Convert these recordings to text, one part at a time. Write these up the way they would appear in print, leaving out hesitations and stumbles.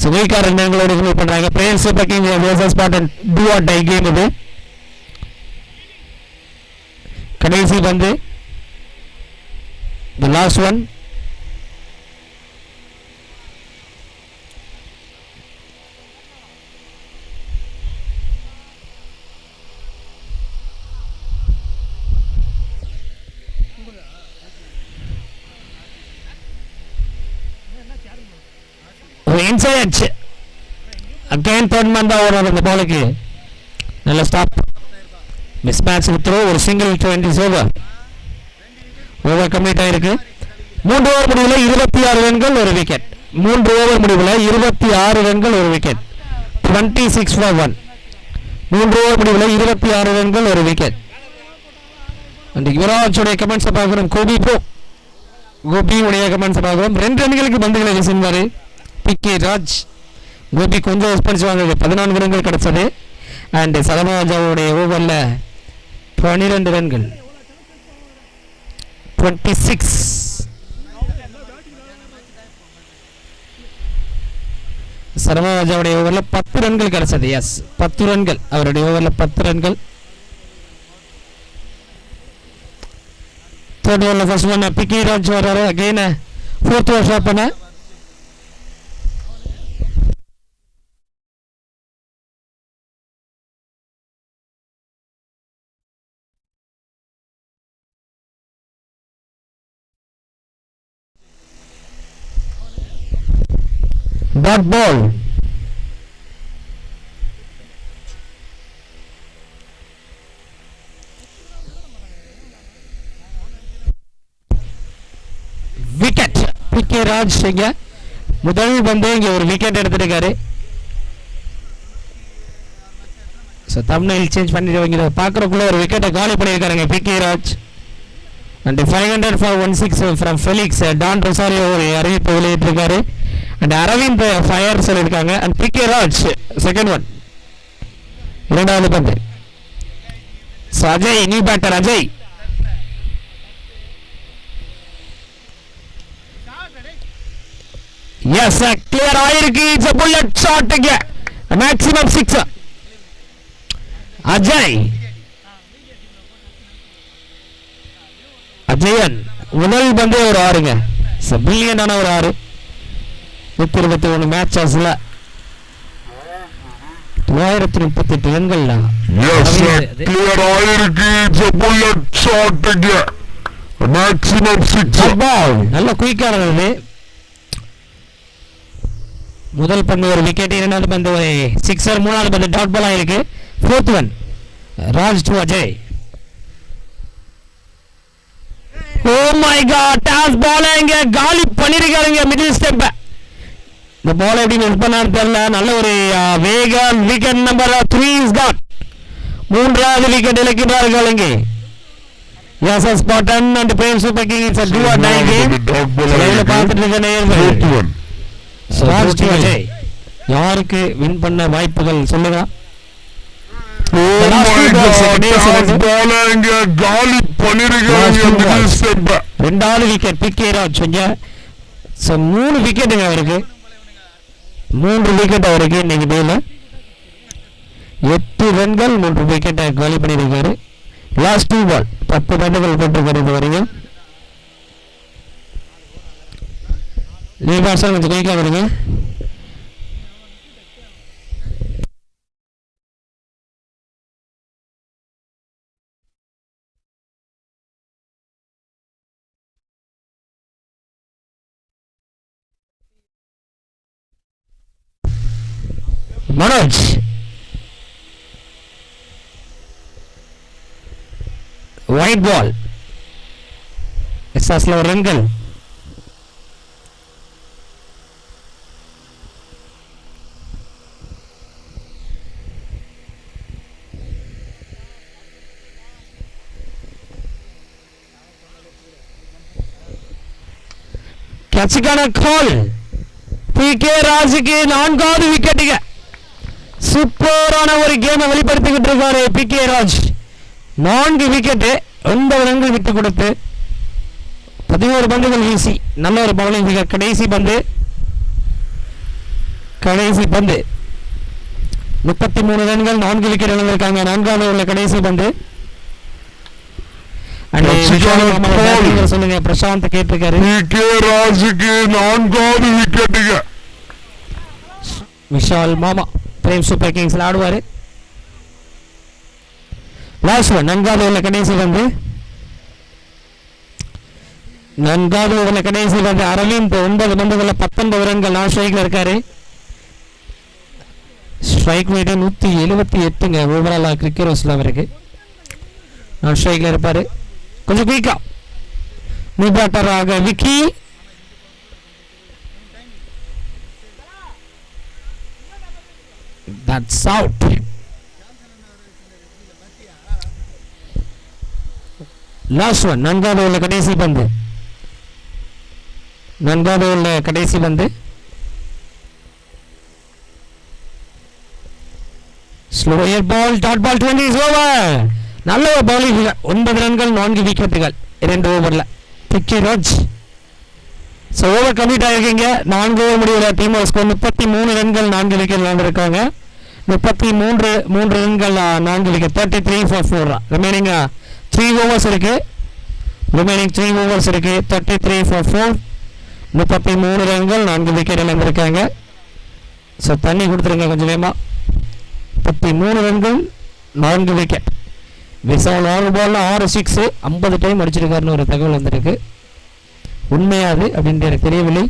சுவைக்கார ரன்களோட இன்வால்வ் பண்றாங்க. Prem super king versus Spartan do or die game இது. கடைசி பந்து the last one. inside edge again third man da over அந்த பாலுக்கு நல்ல ஸ்டாப் மிஸ்மேட்ச் த்ரோ ஒரு சிங்கிள் 20 ஓவர் ஓவர் கம்ப்ளீட் ஆயிருக்கு. 3 ஓவர் முடிவில் 26 ரன்கள் ஒரு விக்கெட். 3 ஓவர் முடிவில் 26 ரன்கள் ஒரு விக்கெட். 26 for 1. 3 ஓவர் முடிவில் 26 ரன்கள் ஒரு விக்கெட். அந்த யுவராஜோடைய கமெண்ட்ஸை பார்க்குறோம். கோபி உடைய கமெண்ட்ஸை பார்க்குறோம். 2 ரன்களுக்கு பந்துகளை வீசினார் பிகே ராஜ். கோபி கொஞ்சம் எக்ஸ்பென்சிவ் வாங்குது. 14 ரன்கள் கிடைச்சது. அண்ட் சலமாஜாவுடைய ஓவரில் 12 ரன்கள் 26. சரமாஜாவுடைய ஓவரில் 10 ரன்கள் கிடைச்சது. எஸ் 10 ரன்கள் அவருடைய ஓவரில் 10 ரன்கள். தேர்ட் ஓவரில் ஃபர்ஸ்ட் ஒன் பிகே ராஜ் வர்றாரு. அகெயின் ஃபோர்த் ஓவர் ஷாட் பண்ண dot ball. Wicket PK Raj இங்க முதல் பந்து இங்க ஒரு விக்கெட் எடுத்துருக்காரு. தம்ப்நெயில் சேஞ்ச் பண்ணிடுவாங்க பார்க்கறதுக்குள்ள ஒரு விக்கெட்டை காலி பண்ணியிருக்காருங்க PK Raj. And 500 for 16 from Felix Don Rosario ஒரு அறிவிப்பு வெளியிட்டிருக்காரு. அண்ட் அரவிந்த் ஃபயர் சொல்லியிருக்காங்க. And PK Raj second one இரண்டாவது பந்து. Ajay new batter Ajay. Yes clear ஆயிருக்கு. இட்ஸ் a bullet shot இங்க மேக்ஸிமம் 6. அஜய் அஜயன் முதல் பந்தே ஒரு 6ங்க. பில்லியனான ஒரு 6. 121 மேட்சஸ்ல 938 ரன்கள். கிளியர் ஆயிருக்கு. இட்ஸ் a bullet shot இங்க மேக்ஸிமம் 6. நல்ல குயிக்கா இருந்தது. முதல் பந்து ஒரு விக்கெட். இரண்டாவது பந்து ஒரு 6. மூணாவது பந்து டாட் பால் ஆயிருக்கு. Fourth one Raj to Ajay. Oh my God toss ball இங்க காலி பண்ணிருக்காருங்க மிடில் ஸ்டெப். இந்த பால் எப்படி மிஸ் பண்ணாரு தெரியல. நல்ல ஒரு வேகம். Wicket number 3 is caught. மூன்றாவது விக்கெட் இழக்கிறார்கள் இங்கே. S S Spartan and Prem super king. It's a do or die game. பார்த்துட்டு இருக்க நேயர்கள் யாருக்கு வின் பண்ண வாய்ப்புகள் சொல்லுங்க. ரெண்டாவது விக்கெட் பிகே ராஜ். 3 விக்கெட்டுங்க அவருக்கு. 3 விக்கெட் அவருக்கு இன்னைக்கு டேல 8 ரன்கள் 3 விக்கெட்டை காலி பண்ணியிருக்காரு. லாஸ்ட் 2 பால் 10 ரன்கள் போட்டிருக்காரு இது வரைக்கும். கொஞ்சம் குயிக்காக வருங்க. Manoj white ball. எஸ்ஆஸ்ல ஒரு ரன்கள். கேட்சுக்கான கால். பிகே ராஜுக்கு 4வது விக்கெட்டுங்க. சூப்பரான ஒரு கேமை வெளிப்படுத்திக்கிட்டு இருக்காரு பிகே ராஜ். 4 விக்கெட்டு 9 ரன்கள் விட்டு கொடுத்து 11 பந்துகள் வீசி நல்ல ஒரு பவுலிங். கடைசி பந்து கடைசி பந்து 33 ரன்கள் 4 விக்கெட் இழந்திருக்காங்க. 4வது ஓவர்ல கடைசி பந்து. சொல்லுங்க பிரசாந்த் கேட்டிருக்காரு. ராஜுக்கு 4வது விக்கெட்டுங்க. விஷால் மாமா பிரேம் சூப்பர் கிங்ஸ்ல ஆடுவாரு. லாஸ்ட் ஒன் 4வது ஓவர்ல கடைசி பந்து. 4வது ஓவர்ல கடைசி பந்து. அரவிந்த் 9 பந்துகளில் 19 ரன்கள் நான் ஸ்ட்ரைக்ல இருக்காரு. ஸ்ட்ரைக் ரேட் 178ங்க ஓவராலா கிரிக்கெட் அவருக்கு. நான் ஸ்ட்ரைக்ல இருப்பாரு. கொஞ்சம் குயிக்கா நியூ பேட்டராக Vicky. That's out. Last one 4வது ஓவர்ல கடைசி பந்து. 4வது ஓவர்ல கடைசி பந்து. Slower ball dot ball 20 is over. நல்ல ஒரு பவுலிங். 9 ரன்கள் 4 விக்கெட்டுகள் 2 ஓவர்ல. பிரித்விராஜ் ஸோ ஓவர் கம்ப்ளீட் ஆகிருக்கீங்க. 4 ஓவர் முடிவில் டீம் ஸ்கோர் 33 ரன்கள் 4 விக்கெட் விளையாண்டுருக்காங்க. 33 ரன்கள் 4 விக்கெட் 33 for 4. ரிமைனிங் 3 ஓவர்ஸ் இருக்கு. 33 for 4. 33 ரன்கள் 4 விக்கெட் இழந்திருக்காங்க. ஸோ தண்ணி கொடுத்துருங்க கொஞ்சம் வேகமா. 33 ரன்கள் 4 விக்கெட். விசால் 6 பால்ல 6 6 50 டைம் அடிச்சிருக்காருன்னு ஒரு தகவல் வந்திருக்கு. உண்மையாது அப்படின்ட்டு எனக்கு தெரியவில்லை.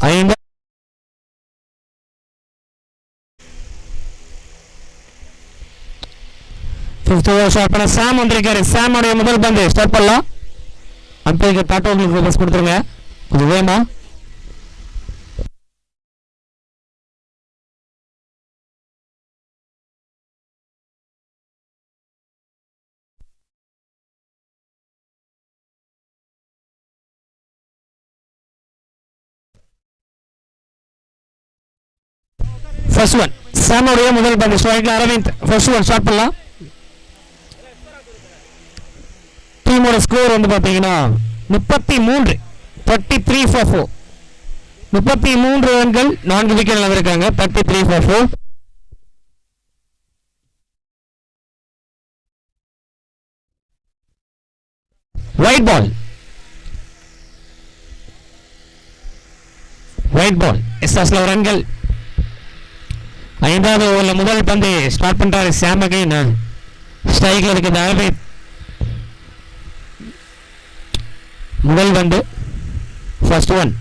ஐந்து 5th ஓவர் ஷாட் பண்ண சாம் வந்திருக்காரு. சாமோடைய முதல் பந்து ஸ்டார்ட் பண்ணலாம். அம்பைக்கு டாட்டோங்களுக்கு பஸ் கொடுத்துருங்க கொஞ்சம் வேமா. ஃபர்ஸ்ட் ஒன் சாமோடைய முதல் பந்து ஸ்ட்ரைக்ல அரவிந்த். ஃபர்ஸ்ட் ஒன் ஸ்டார்ட் பண்ணலாம். டீமோட ஸ்கோர் வந்து பாத்தீங்கன்னா 33 for 4. 33 ரன்கள் 4 விக்கெட் இழந்திருக்காங்க. 33 for 4. ஒயிட் பால் எஸ்எஸ்ல ரன்கள். 5வது ஓவர்ல முதல் பந்து ஸ்டார்ட் பண்றாரு சாம் அகைன். ஸ்ட்ரைக்ல இருக்குது அரவிந்த். முதல் பந்து ஃபர்ஸ்ட் ஒன்.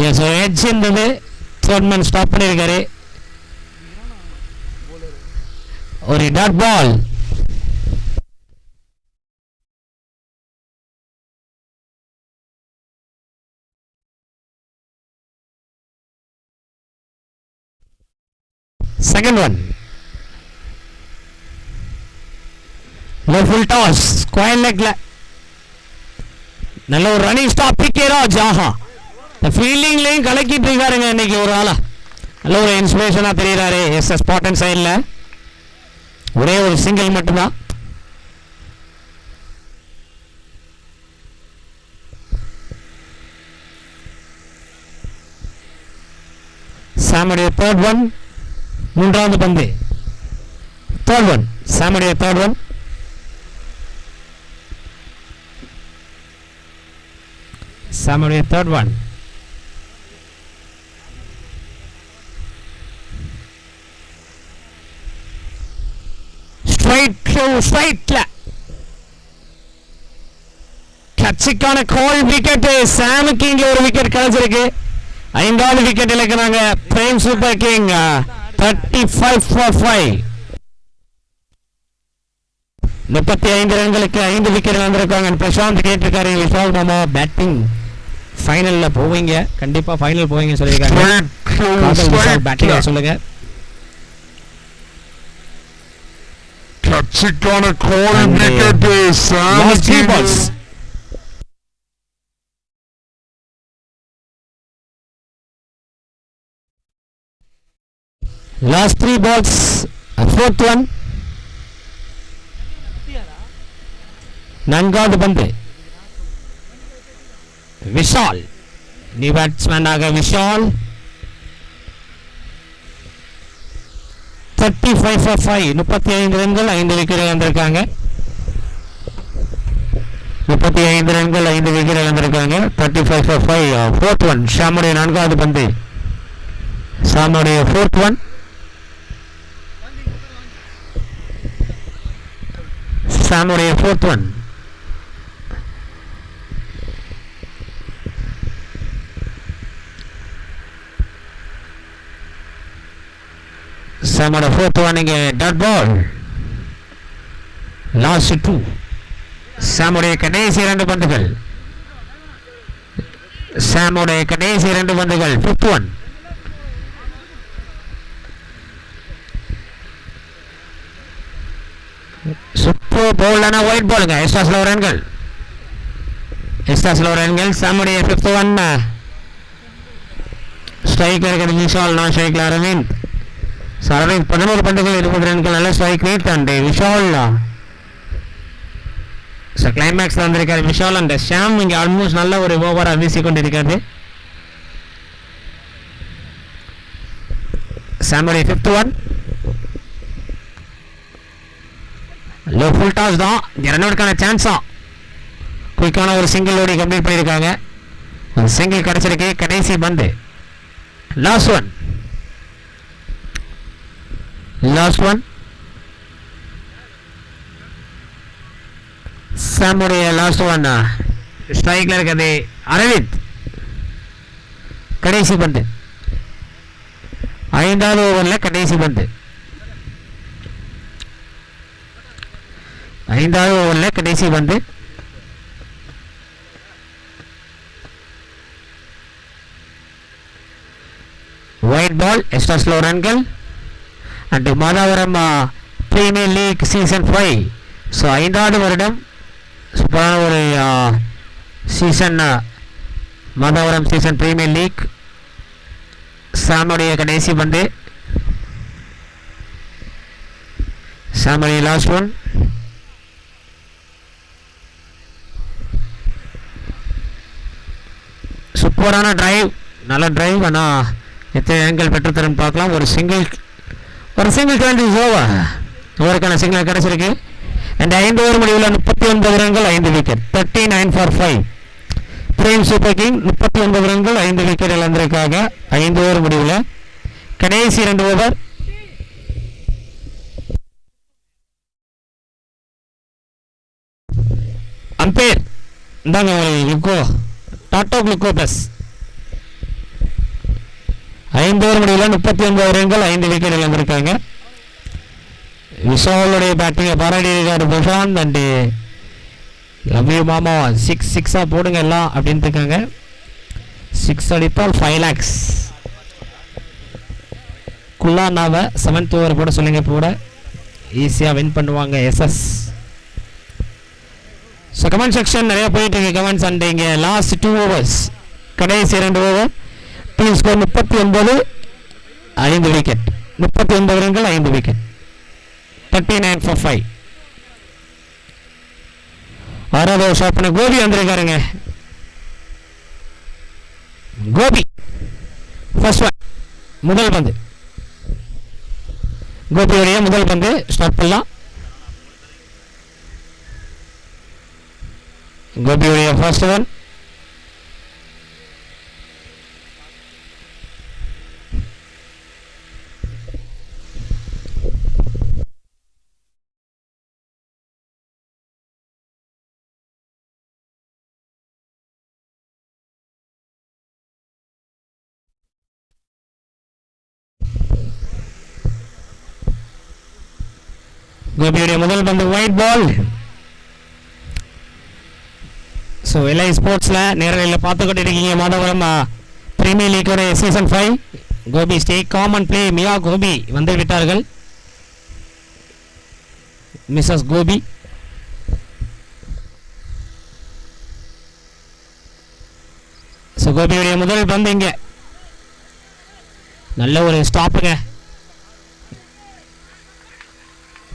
எஸ் எட்ஜ் இருந்தது தேர்ட் மேன் ஸ்டாப் பண்ணியிருக்காரு. ஒரு dot ball. Second one. Full toss square லெக்ல நல்ல ஒரு ரன்னிங் ஸ்டாப். பிகே ராஜ். ஆஹா, ஃபீல்டிங்லையும் கலக்கிட்டு இருக்காருங்க இன்னைக்கு ஒரு ஆளா. நல்ல ஒரு இன்ஸ்பிரேஷனா தெரியுறாரு. ஸ்பாட்டன் சைடில் ஒரே ஒரு சிங்கிள் மட்டும்தான். சாமுடைய தேர்ட் ஒன். மூன்றாவது பந்து. Third one. சாமுடைய தேர்ட் ஒன். சாமுடைய தேர்ட் ஒன். ஸ்ட்ரைட்ல கட்சிக்கான கோல் விக்கெட். சாமுக்கு இங்க ஒரு விக்கெட் கிடைச்சிருக்கு. 5வது விக்கெட் இழக்கிறாங்க பிரேம் சூப்பர் கிங். 35 for 5. 35 ரன்களுக்கு 5 விக்கெட் வந்திருக்காங்க. பிரசாந்த் கேட்டிருக்காரு, விஷால் மாமா பேட்டிங் ஃபைனல்ல போவீங்க, கண்டிப்பா ஃபைனல் போவீங்க சொல்லியிருக்காங்க. பேட்டிங் சொல்லுங்க. கட்சிக்கான call wicket. Last 3 balls. Fourth one. நான்காவது பந்து. விஷால். நியூ பேட்ஸ்மேன் ஆக விஷால். 35 for 5. 35 ரன்கள் 5 விக்கெட் வந்திருக்காங்க. 35 ரன்கள் 5 விக்கெட் வந்திருக்காங்க. 35 for 5. Fourth one. ஷாமுடைய 4வது பந்து. ஷாமுடைய fourth one. சாமுடைய fourth one. சாமுடைய fourth one இங்கே டாட் பால். லாஸ்ட் 2. சாமுடைய கடைசி 2 பந்துகள். சாமுடைய கடைசி 2 பந்துகள். 5th one. சூப்பர் பவுலான ஒயிட் பாலுங்க. எக்ஸ்ட்ரா ஸ்லோ ரன்கள். சாமுடைய 5th one. ஸ்ட்ரைக் இருக்கிறது விஷால். நான் ஸ்ட்ரைக்கில் அரவிந்த். அரவிந்த் 11 பந்துகள் 20 ரன்கள். நல்ல strike rate. And Vishal climax வந்திருக்காரு விஷால். அண்ட் ஷாம் இங்கே ஆல்மோஸ்ட் நல்ல ஒரு ஓவராக வீசிக்கொண்டிருக்காரு. சாமுடைய 5th one. Low full toss தான். ரன் அவுட்கான சான்ஸ் தான். குயிக்கான ஒரு சிங்கிள் ஓடி கம்ப்ளீட் பண்ணியிருக்காங்க. ஒரு சிங்கிள் கிடச்சிருக்கு. கடைசி பந்து. Last one. சாமுடைய லாஸ்ட் ஒன். ஸ்ட்ரைக்கில் இருக்கிறது அரவிந்த். கடைசி பந்து. 5வது ஓவரில் கடைசி பந்து. 5வது ஓவரில் கடைசி பந்து. Wide ball. எக்ஸ்ட்ரா ஸ்லோ ரன்கள். And Madhavaram premier league season 5. So 5வது வருடம் சூப்பரான ஒரு season. Madhavaram season premier league. சாமுடைய கடைசி பந்து. சாமுடைய லாஸ்ட் ஒன். சூப்பரான டிரைவ். நல்ல டிரைவ். ஆனால் எத்தனை ரன்கள் பெற்றுத்தரும் பார்க்கலாம். ஒரு சிங்கிள் 20 ஓவர். ஓவருக்கான சிங்கிள் கிடச்சிருக்கு. அண்ட் 5 ஓவர் முடிவில் 39 ரன்கள் 5 wicket. 39 for 5. Prem super king 39 ரன்கள் 5 விக்கெட் இழந்திருக்காங்க 5 ஓவர் முடிவில். கடைசி 2 ஓவர். அம்பேர் இந்தாங்க லுக்கோ. Tata gluco plus. 5 ஓவர் முடிவில் 39 ரன்கள் 5 விக்கெட் இழந்திருக்காங்க. விஷாலுடைய பேட்டிங்கை பாராட்டி இருக்காரு பிரசாந்த். அண்டு லவ் யூ மாமா, 6 போடுங்க எல்லாம் அப்படின்ட்டு இருக்காங்க. 6 அடித்தால் 5 lakhs. குல்லானாவை 7th ஓவர் போட சொல்லுங்க, போட ஈஸியாக வின் பண்ணுவாங்க எஸ்எஸ். ஸோ கமெண்ட் செக்ஷன் நிறைய போயிட்டு இருக்கு கமெண்ட்ஸ். அண்ட் இங்கே லாஸ்ட் 2 overs, கடைசி 2 ஓவர், டீம் ஸ்கோர் 39, 5 விக்கெட். 39 ரன்கள் 5 விக்கெட், 39 for 5. 6வது ஓவர் ஷாட் பண்ண கோபி வந்திருக்காருங்க. கோபி ஃபர்ஸ்ட் ஒன், முதல் பந்து. கோபியுடைய முதல் பந்து ஸ்டார்ட் பண்ணலாம். கோபியுடைய ஃபர்ஸ்ட் ஒன். கோபியுடைய முதல் பந்து ஒயிட் பால். ஸோ எல்ஐ ஸ்போர்ட்ஸில் நேரலையில் பார்த்துக்கிட்டு இருக்கீங்க மாதவரம் பிரீமியர் லீக்கோட season 5. Gopi stay calm and play Mia Gopi வந்து விட்டார்கள். மிஸ்ஸஸ் கோபி. ஸோ கோபியுடைய முதல் பந்து இங்கே நல்ல ஒரு ஸ்டாப்புங்க,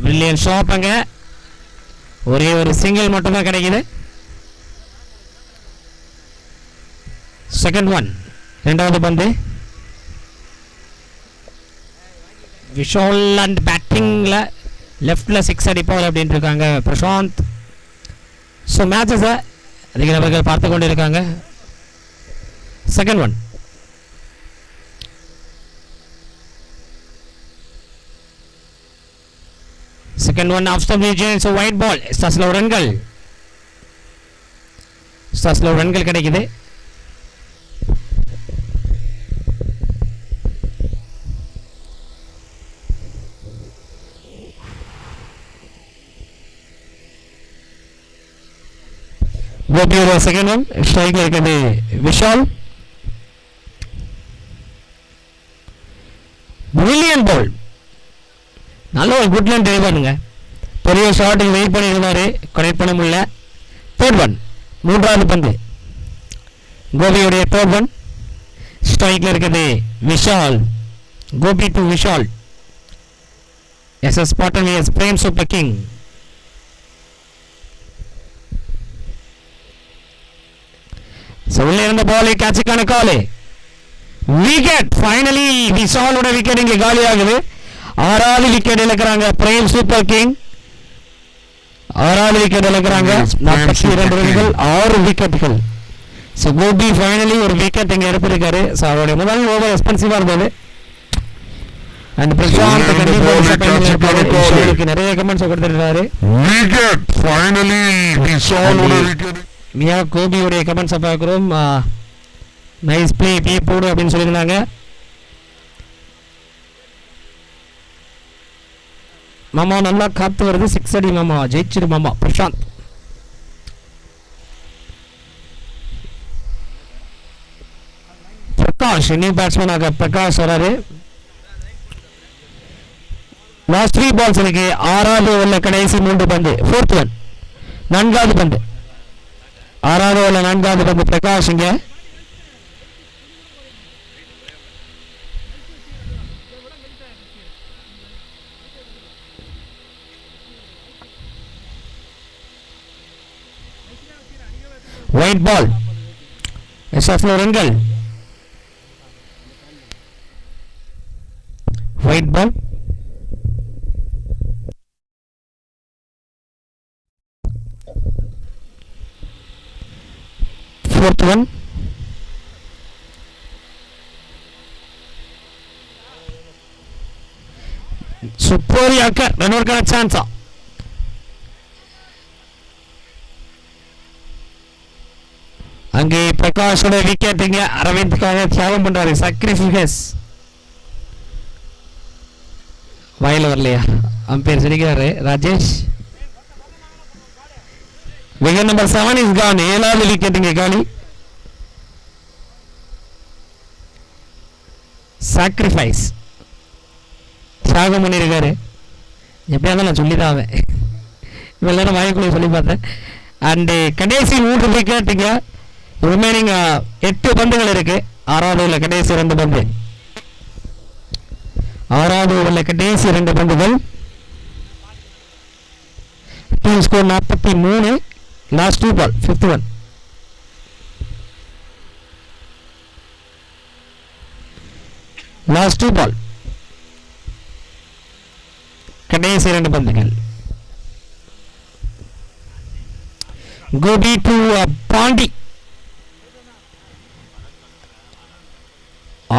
பிரில்லியன் ஷாப்புங்க. ஒரே ஒரு சிங்கிள் மட்டும்தான் கிடைக்குது. செகண்ட் ஒன், 2வது பந்து. விஷால் அண்ட் பேட்டிங்கில் லெஃப்டில் 6 அடிப்பார் அப்படின்ட்டு இருக்காங்க பிரசாந்த். ஸோ மேட்சஸை அதிக நபர்கள் பார்த்து கொண்டு இருக்காங்க. Second one. Second one off stump region. So wide ball. ஸ்டார்ஸ்ல ரன்கள் கிடைக்குது. கோபியோட செகண்ட் ஒன் ஸ்ட்ரைக்ல இருக்குது விஷால். பிரில்லியன் பால். நல்ல ஒரு குட் லைன் டிரைவருங்க. பெரிய ஷாட்டுக்கு வெயிட் பண்ணியிருந்தாரு, கனெக்ட் பண்ண முடியல. தேர்ட் ஒன், 3வது பந்து. கோபியுடைய தேர்ட் ஒன் ஸ்ட்ரைக்ல இருக்குது விஷால். கோபி டு விஷால். எஸ்எஸ் பாட்டன் விஎஸ் பிரேம் சூப்பர் கிங். உள்ளே இருந்த பால் கேட்சுக்கான கால். விக்கெட். ஃபைனலி விஷாலோட விக்கெட் இங்கே காலி ஆகுது. 6வது விக்கெட் இழக்கிறாங்க பிரேம் சூப்பர் கிங். 6வது விக்கெட் இழக்கிறாங்க. 42 ரன்கள் 6 விக்கெட்டுகள். ஸோ கோபி ஃபைனலி ஒரு விக்கெட் இங்கே எடுத்திருக்காரு. ஸோ அவருடைய முதல் ஓவர் எக்ஸ்பென்சிவாக இருந்தது. அண்ட் பிரசாந்த் நிறைய கமெண்ட்ஸ் கொடுத்துருக்காரு. மியா கோபியுடைய கமெண்ட்ஸை பார்க்குறோம். நைஸ் பிளே, பி போடு அப்படின்னு சொல்லியிருந்தாங்க. மாமா நல்லா காத்து வருது, 6 அடி மாமா, ஜெயிச்சிரு மாமா பிரசாந்த். பிரகாஷ் நியூ பேட்ஸ்மேனாக பிரகாஷ் வராரு. லாஸ்ட் 3 பால்ஸ் எனக்கு 6வது ஓவரில் கடைசி 3 பந்து. 4th ஒன், 4வது பந்து. 6வது ஓவரில் 4வது பந்து பிரகாஷ். இங்கே ஒயிட் பால். எஸ்எஃப்ல ரன்கள். White ball. Fourth one. Super Yankar, runner ka chance. அங்கே பிரகாஷோட விக்கெட் இங்க அரவிந்த்காக தியாகம் பண்றாரு. சாக்ரிஃபைஸ் வாயில் வரலையா? அம்பேர் சிரிக்கிறாரு Rajesh. Wicket number 7 is gone. 7வது விக்கெட் இங்கே காலி. சாக்ரிஃபைஸ் தியாகம் பண்ணியிருக்காரு. எப்படியா தான் நான் சொல்லி தான் ஆவேன். எல்லாரும் வாய்க்குள்ளே சொல்லி பார்த்தேன். அண்டு கடைசி 3 விக்கெட் இங்கே ரிமைனிங் 8 பந்துகள் இருக்கு. 6வது உள்ள கடைசி 2 பந்து. 6வது உள்ள கடைசி 2 பந்துகள். Team score 43. Last 2 ball 5th one. Last 2 ball கடைசி 2 பந்துகள். Gopi to Pandi.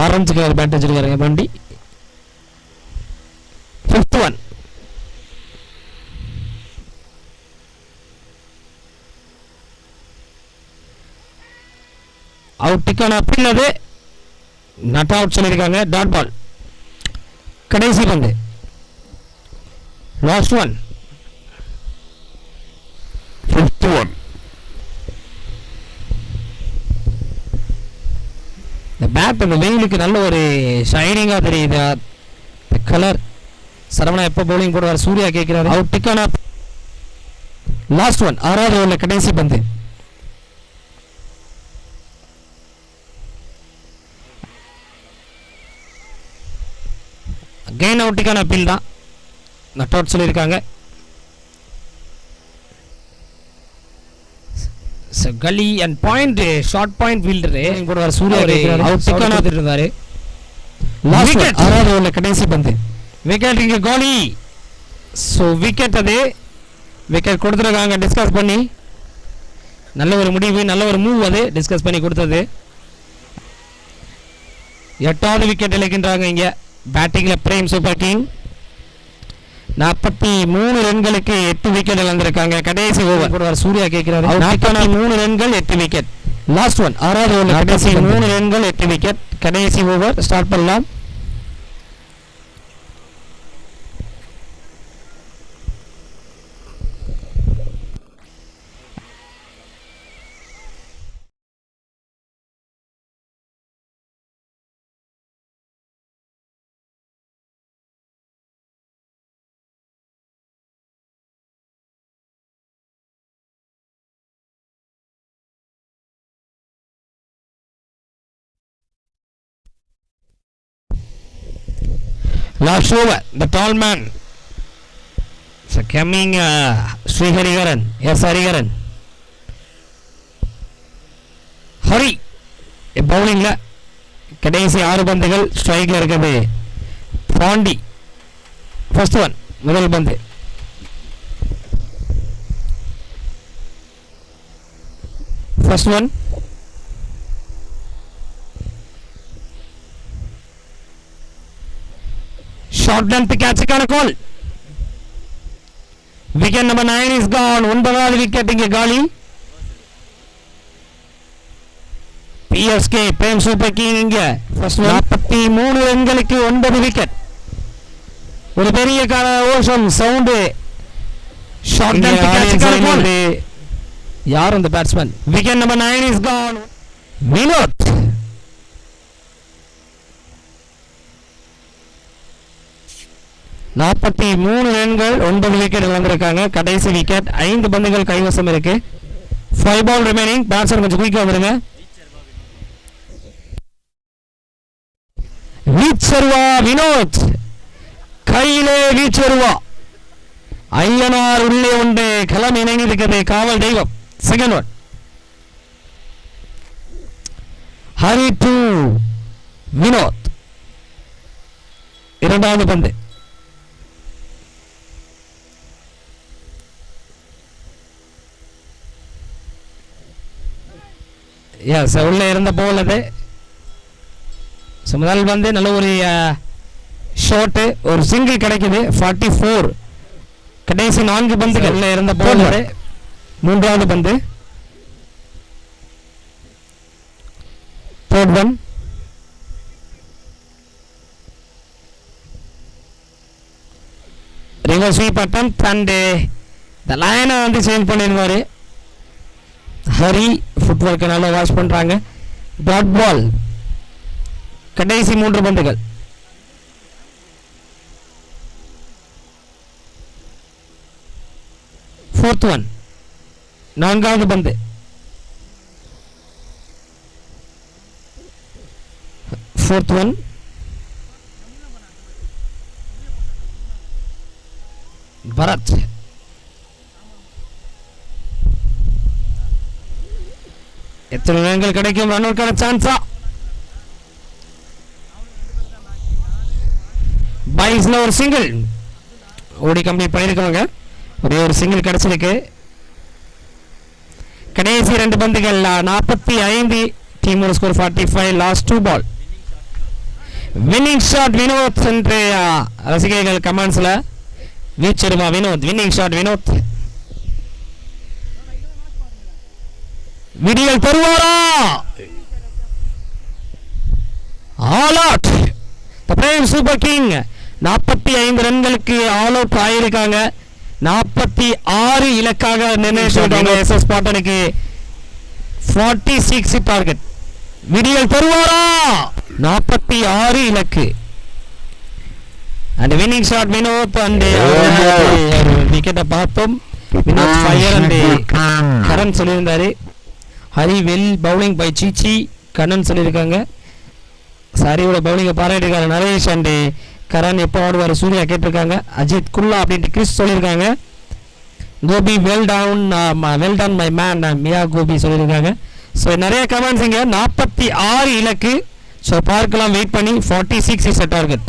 Orange colour bat வச்சிருக்காருங்க பாண்டி. 5th one. அவுட்டுக்கான அப்பீல் அது நட் அவுட் சொல்லியிருக்காங்க. டாட் பால் கடைசி பந்து. Last one. 5th one. இந்த பேட் இந்த வெயிலுக்கு நல்ல ஒரு ஷைனிங்காக தெரியுது. கலர் சரவணா எப்போ பவுலிங் போடுவார்? சூர்யா கேட்கிறாரு. அவுட்டுக்கான லாஸ்ட் ஒன். 6வது ஓவரில் கடைசி பந்து. அகைன் அவுட்டுக்கான அப்பீல் தான். நட் அவுட் சொல்லியிருக்காங்க. கலி and point short point fielder போடுவார். சூர்யா அவுட்டுக்கான இருந்தாரு. லாஸ்ட் விக்கெட் 6வது ஓவரில் கடைசி பந்து. விக்கெட் இங்கே கோலி. ஸோ விக்கெட் அது விக்கெட் கொடுத்துருக்காங்க. டிஸ்கஸ் பண்ணி நல்ல ஒரு முடிவு, நல்ல ஒரு மூவ் அது டிஸ்கஸ் பண்ணி கொடுத்தது. 8வது விக்கெட் இழக்கின்றாங்க இங்கே பேட்டிங்கில் பிரேம் சூப்பர் கிங். 43 ரன்களுக்கு 8 விக்கெட் இழந்திருக்காங்க. கடைசி ஓவர் போடுவார். சூர்யா கேட்கிறாரு. 43 ரன்கள் 8 விக்கெட். Last one. 6வது ஓவர் கடைசி 3 ரன்கள் 8 விக்கெட். கடைசி ஓவர் ஸ்டார்ட் பண்ணலாம். Last over, the tall man. So coming Sri Hariharan. Yes, Hariharan. Hari. Bowling la. கடைசி 6 பந்துகள் ஸ்ட்ரைக்ல இருக்குது. பாண்டி. First one. முதல் பந்து. First one. Short length catch கான call. Wicket number 9 is gone. 9வது விக்கெட் இங்கே காலி. PSK பிரேம் சூப்பர் கிங் இங்கே ஃபர்ஸ்ட் 43 ரன்களுக்கு 9 விக்கெட். ஒரு பெரிய ஓஷம் சவுண்ட். ஷார்ட் லென்த் கேட்ச் கான கோல். யார் அந்த batsman? Wicket number 9 is gone. Vinod. நாற்பத்தி 3 ரன்கள் 9 விக்கெட் இழந்திருக்காங்க. கடைசி விக்கெட் 5 பந்துகள் கைவசம் இருக்கு. 5 பால் ரிமைனிங். பேட்ஸ்மேன் கொஞ்சம் குயிக்கா வந்துருங்க. வீச்சர்வா வினோத். கையிலே வீச்சர்வா. ஐயனார் உள்ளே உண்டு. களம் இணைந்திருக்கிறது. காவல் தெய்வம். Second one. Hari to Vinod. இரண்டாவது பந்து. எஸ் உள்ளே இருந்த போல் அது. முதல் வந்து நல்ல ஒரு ஷாட்டு, ஒரு சிங்கிள் கிடைக்குது. 44. கடைசி 4 பந்துகள் உள்ளே இருந்த போல் அது. மூன்றாவது பந்து. Third one. Reverse sweep attempt and இந்த லைனை வந்து சேஞ்ச் பண்ணியிருந்தாரு ஹரி. ஃபுட் ஒர்க்கை நல்லா வாஷ் பண்ணுறாங்க. Dot ball. கடைசி 3 பந்துகள். ஃபோர்த் ஒன், 4வது பந்து. Fourth one. பரத். எத்தனை ரன்கள் கிடைக்கும்? ரன்னுக்கான சான்ஸா? பாய்ஸ்ல ஒரு சிங்கிள் ஓடி கம்ப்ளீட் பண்ணியிருக்காங்க. ஒரே ஒரு சிங்கிள் கிடைச்சிருக்கு. கடைசி 2 பந்துகள் 45. டீமோட score 45. Last 2 ball. Winning shot Vinod என்று ரசிகர்கள் கமெண்ட்ஸ்ல வீச்சிருமா வினோத். Winning shot Vinod. விடியல் தருவாரா? All out. The prime super king 45 ரன்களுக்கு ஆல் அவுட் ஆயிருக்காங்க. 46 இலக்காக நிர்ணயிச்சிருக்காங்க எஸ்எஸ் பாட்டனுக்கு. 46 டார்கெட். விடியல் தருவாரா? 46 இலக்கு. And winning shot Vinod. And விக்கெட்டை பார்த்தோம். வினோத் ஃபயர் அண்ட் கரண் சொல்லியிருந்தாரு. ஹரி வெல் பவுலிங் பை சீச்சி கண்ணன் சொல்லியிருக்காங்க. சாரியோட பவுலிங்கை பாராட்டிருக்காரு நரேஷ் அண்ட் கரண். எப்போ ஆடுவார் சூர்யா கேட்டிருக்காங்க. அஜித் குல்லா அப்படின்ட்டு கிறிஸ் சொல்லியிருக்காங்க. Gopi well done my man Mia Gopi சொல்லியிருக்காங்க. ஸோ நிறைய கமெண்ட்ஸ் இங்கே. 46 இலக்கு. ஸோ பார்க்கலாம், வெயிட் பண்ணி. 46 இஸ் அ டார்கெட்.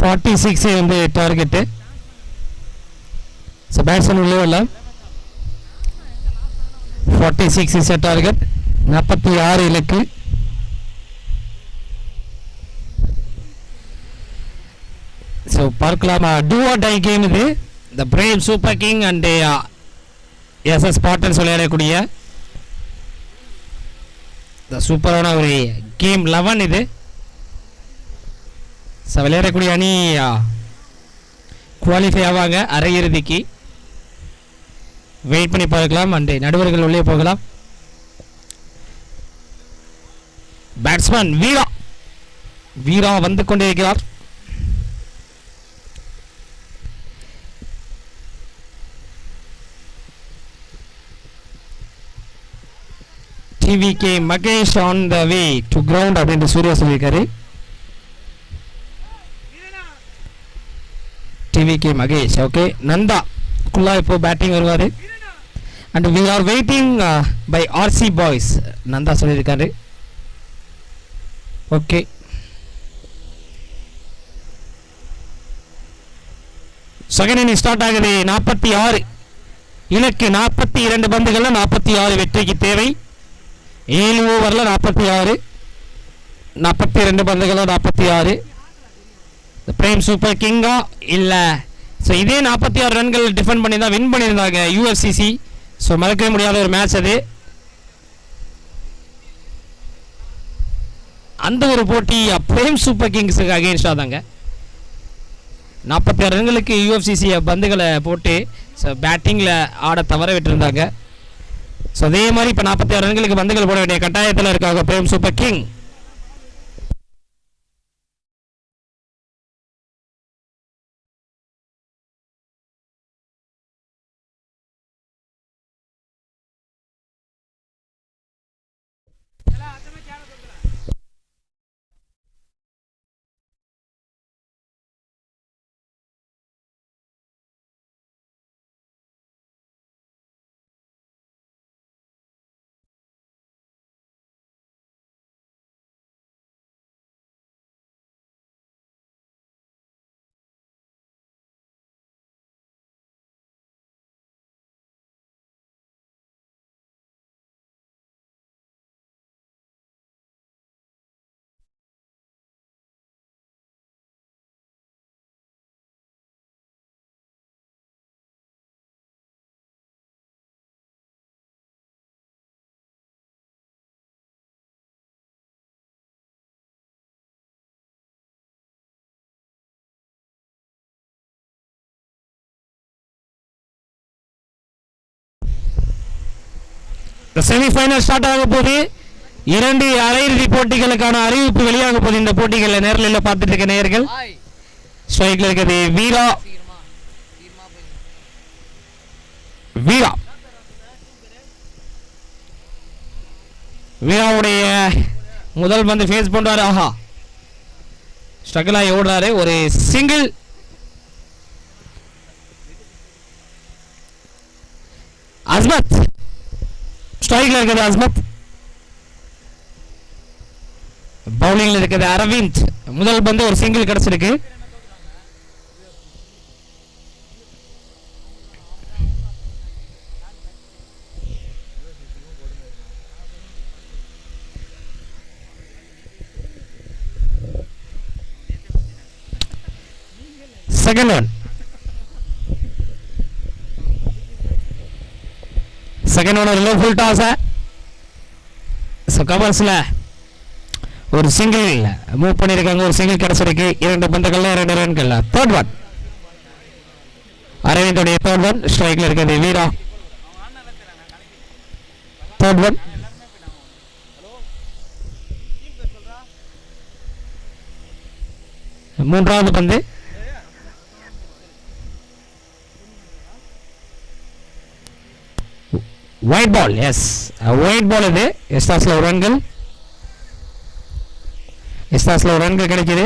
46 வந்து டார்கெட்டு. ஸோ பேட்ஸ்மேன் உள்ளே வரலாம். 46 இஸ் டார்கெட். 46 இலக்கு. ஸோ பார்க்கலாமா, டூ ஆர் டை கேம் இது. த brave super king and SS Spartans விளையாடக்கூடிய சூப்பரான ஒரு கேம் 11 இது. ஸோ விளையாடக்கூடிய அணி குவாலிஃபை ஆவாங்க அரையிறுதிக்கு. வெயிட் பண்ணி பார்க்கலாம். அண்ட் நடுவர்கள் உள்ளே போகலாம். பேட்ஸ்மேன் வீரா வந்து கொண்டிருக்கிறார். TVK Magesh on the way to ground அப்படின்ற சூர்யா சொல்லியிருக்காரு. TVK Magesh. ஓகே, நந்தா குள்ளா இப்போ பேட்டிங் வருவார். And we are waiting by RC boys Nanda சொல்லியிருக்காரு. ஓகே, செகண்ட் இன்னிங் ஸ்டார்ட் ஆகுது. 46 இலக்கு. 42 பந்துகள்ல 46 வெற்றிக்கு தேவை. 7 ஓவரில் 46, 42 பந்துகளில் 46. பிரேம் சூப்பர் கிங்கா இல்லை? ஸோ இதே 46 ரன்கள் டிஃபெண்ட் பண்ணி தான் வின் பண்ணியிருந்தாங்க UFCC. ஸோ மறக்கவே முடியாத ஒரு மேட்ச் அது. அந்த ஒரு போட்டி பிரேம் சூப்பர் கிங்ஸுக்கு அகெயின்ஸ்டாக தாங்க. 46 ரன்களுக்கு UFCC பந்துகளை போட்டு ஸோ பேட்டிங்கில் ஆட தவற விட்டுருந்தாங்க. ஸோ அதே மாதிரி இப்போ 46 ரன்களுக்கு பந்துகள் போட வேண்டிய கட்டாயத்தில் இருக்காங்க Prem super king. Semifinal start ஆக போது. 2 அரையிறுதி போட்டிகளுக்கான அறிவிப்பு வெளியாக போது. இந்த போட்டிகளை நேரில் பார்த்துட்டு இருக்க நேயர்கள். ஸ்ட்ரைக்ல இருக்கிறது வீராவுடைய முதல் பந்து ஃபேஸ் பண்றாரு. ஆஹா, ஸ்ட்ரகிள் ஆகி ஓடுறாரு. ஒரு சிங்கிள். அஸ்மத் ஸ்ட்ரைக்ல இருக்குது. அஸ்மத் பவுலிங்ல இருக்குது. அரவிந்த் முதல் பந்து ஒரு சிங்கிள் கிடைச்சிருக்கு. Second one. செகண்ட் ஓவர்ல ஃபுல் டாஸ். ஸோ கவர்ஸ்ல ஒரு சிங்கிள் மூவ் பண்ணியிருக்காங்க. ஒரு சிங்கிள் கிடைச்சிருக்கு. 2 பந்துகள்ல 2 ரன்கள். Third one. அரவிந்தோடைய தேர்ட் ஒன். ஸ்ட்ரைக்ல இருக்கிறது வீரா. Third one. மூன்றாவது பந்து. Wide ball. Yes, wide ball. இது எஸ்டாஸ்ல ஒரு ரன்கள். எஸ்டாஸ்ல ஒரு ரன்கள் கிடைக்குது.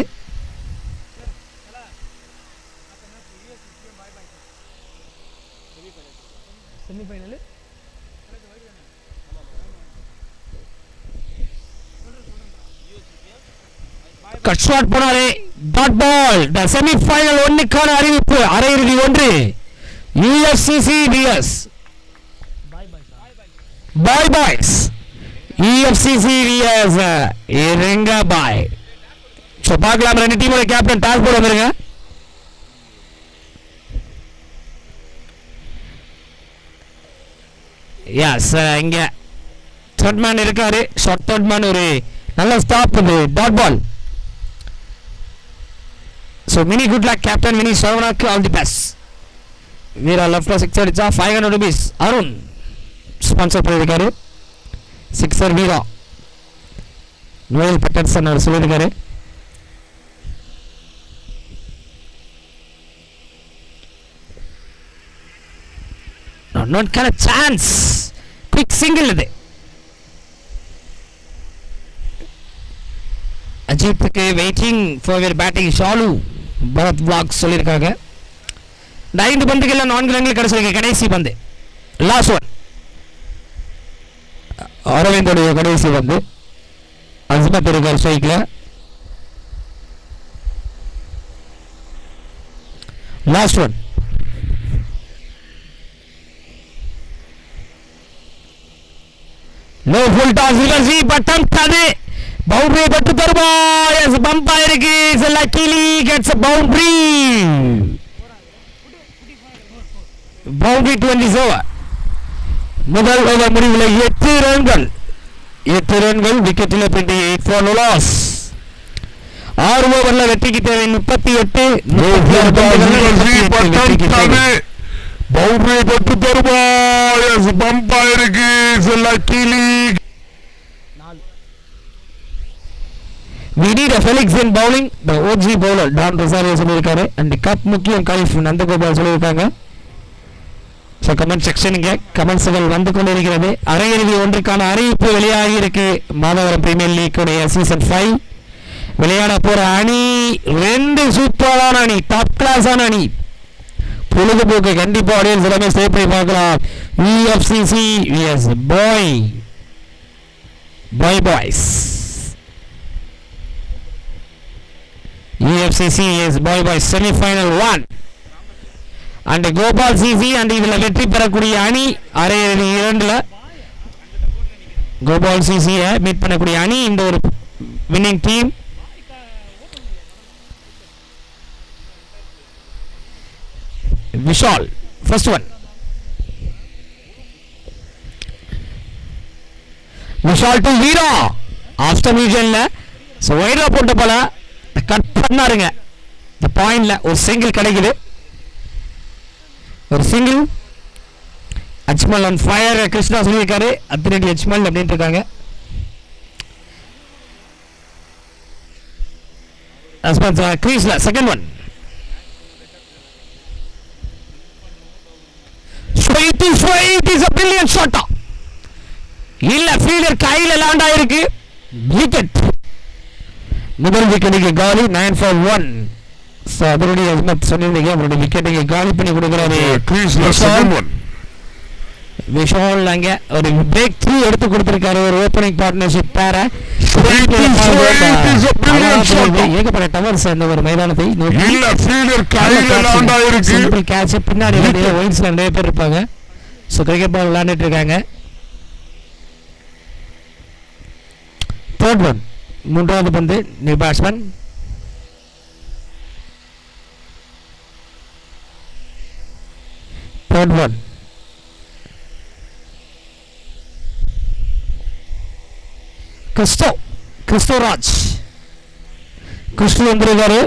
கட் ஷாட் போனாரு. டாட் பால் த செமிஃபைனல் ஒன்றுக்கான அறிவிப்பு அரையிறுதி ஒன்று UFCC VS boy boys UFCC VS இரங்க பாய். ஸோ பார்க்கலாம் ரெண்டு டீமோட கேப்டன் டாஸ் போர்டு வந்துருங்க. எஸ் இங்க தேர்ட் மேன் இருக்காரு. ஷார்ட் தேர்ட் மேன் ஒரு நல்ல stop dot ball. So mini good luck captain Mini சரவணாக்கு ஆல் தி பெஸ்ட். வீரா லெஃப்ட்ல சிக்ஸ் அடிச்சா 500 rupees அருண் ஸ்பான்சர் பண்ணியிருக்காரு. சிக்ஸர் வீரா நோயல் பட்டர்சன் அவர் சொல்லியிருக்காரு. not kind of chance quick single இது அஜித்துக்கு waiting for your batting Shalu Bharath vlog சொல்லியிருக்காங்க. 5 பந்துகள் 4 ரன்கள் கிடைச்சிருக்கு. கடைசி பந்து லாஸ்ட் ஒன் அரவிந்தோடைய கடைசி பந்து. அஸ்மத் இருக்கார் ஸ்ட்ரைக்ல. Last one no full toss reverse button கது boundary பட்டு தருமா. yes umpire is luckily gets a boundary 20 over. முதல் ஓவர் முடிவில் 8 ரன்கள் விக்கெட்டில் 28 for no loss. 6 ஓவர்ல வெற்றிக்கு தேவை 38. பவுண்டரி பட்டு தருமா. எஸ் பம்பையருக்கு luckily. We need a Felix in bowling. The OG bowler Don Rosario சொல்லியிருக்காரு. and கப் முக்கியம் கைஃப் நந்தகோபால் சொல்லியிருக்காங்க. ஸோ கமெண்ட் செக்ஷன் இங்கே கமெண்ட்ஸ்கள் வந்து கொண்டிருக்கிறது. அரையிறுதி ஒன்றுக்கான அறிவிப்பு வெளியாகி இருக்கு. மாதவரம் பிரீமியர் லீக் உடைய சீசன் 5 விளையாட போற அணி 2 சூப்பரான அணி, டாப் கிளாஸான அணி. பொழுதுபோக்கு கண்டிப்பா ஆடியன்ஸ் எல்லாமே ஸ்டே பண்ணி பார்க்கலாம். UFCC VS boys UFCC is boys semifinal 1 and Gopal CC and இதில் வெற்றி பெறக்கூடிய அணி அரையிறுதி 2ல கோபால் சிசியை மீட் பண்ணக்கூடிய அணி இந்த ஒரு winning team. Vishal first one. Vishal to Veera after மியூசியன்ல ஸோ வைரா போட்ட போல கட் பண்ணாருங்க. இந்த பாயிண்ட்ல ஒரு சிங்கிள் கிடைக்குது. ஒரு single. Ajmal on fire Krishna சொல்லியிருக்காரு. அத்திரடி அஜ்மல் அப்படின்ட்டு இருக்காங்க. கிரீஸ்ல second one. It is a brilliant shot. இல்ல ஃபீல்டர் கையில லேண்ட் ஆயிருக்கு. விக்கெட். முதல் விக்கெட்டுக்கு காலி 9 for 1. சோ அதனுடைய அஸ்மத் சொன்னீங்க அவருடைய விக்கெட்டுக்கு காலி பண்ணி கொடுக்கறாரு. விஷால் அங்க ஒரு பிரேக் த்ரூ எடுத்து கொடுத்திருக்காரு. ஒரு ஓப்பனிங் பார்ட்னர்ஷிப் பேர ஏகப்பட்ட டவர்ஸ் அந்த ஒரு மைதானத்தை சிம்பிள் கேட்ச் பின்னாடி நிறைய ஒயின்ஸ்ல நிறைய பேர் இருப்பாங்க. ஸோ கிரிக்கெட் பால் விளையாண்டுட்டு இருக்காங்க. தேர்ட் ஒன் மூன்றாவது பந்து new batsman. Third one Christoraj Christo வந்திருக்காரு.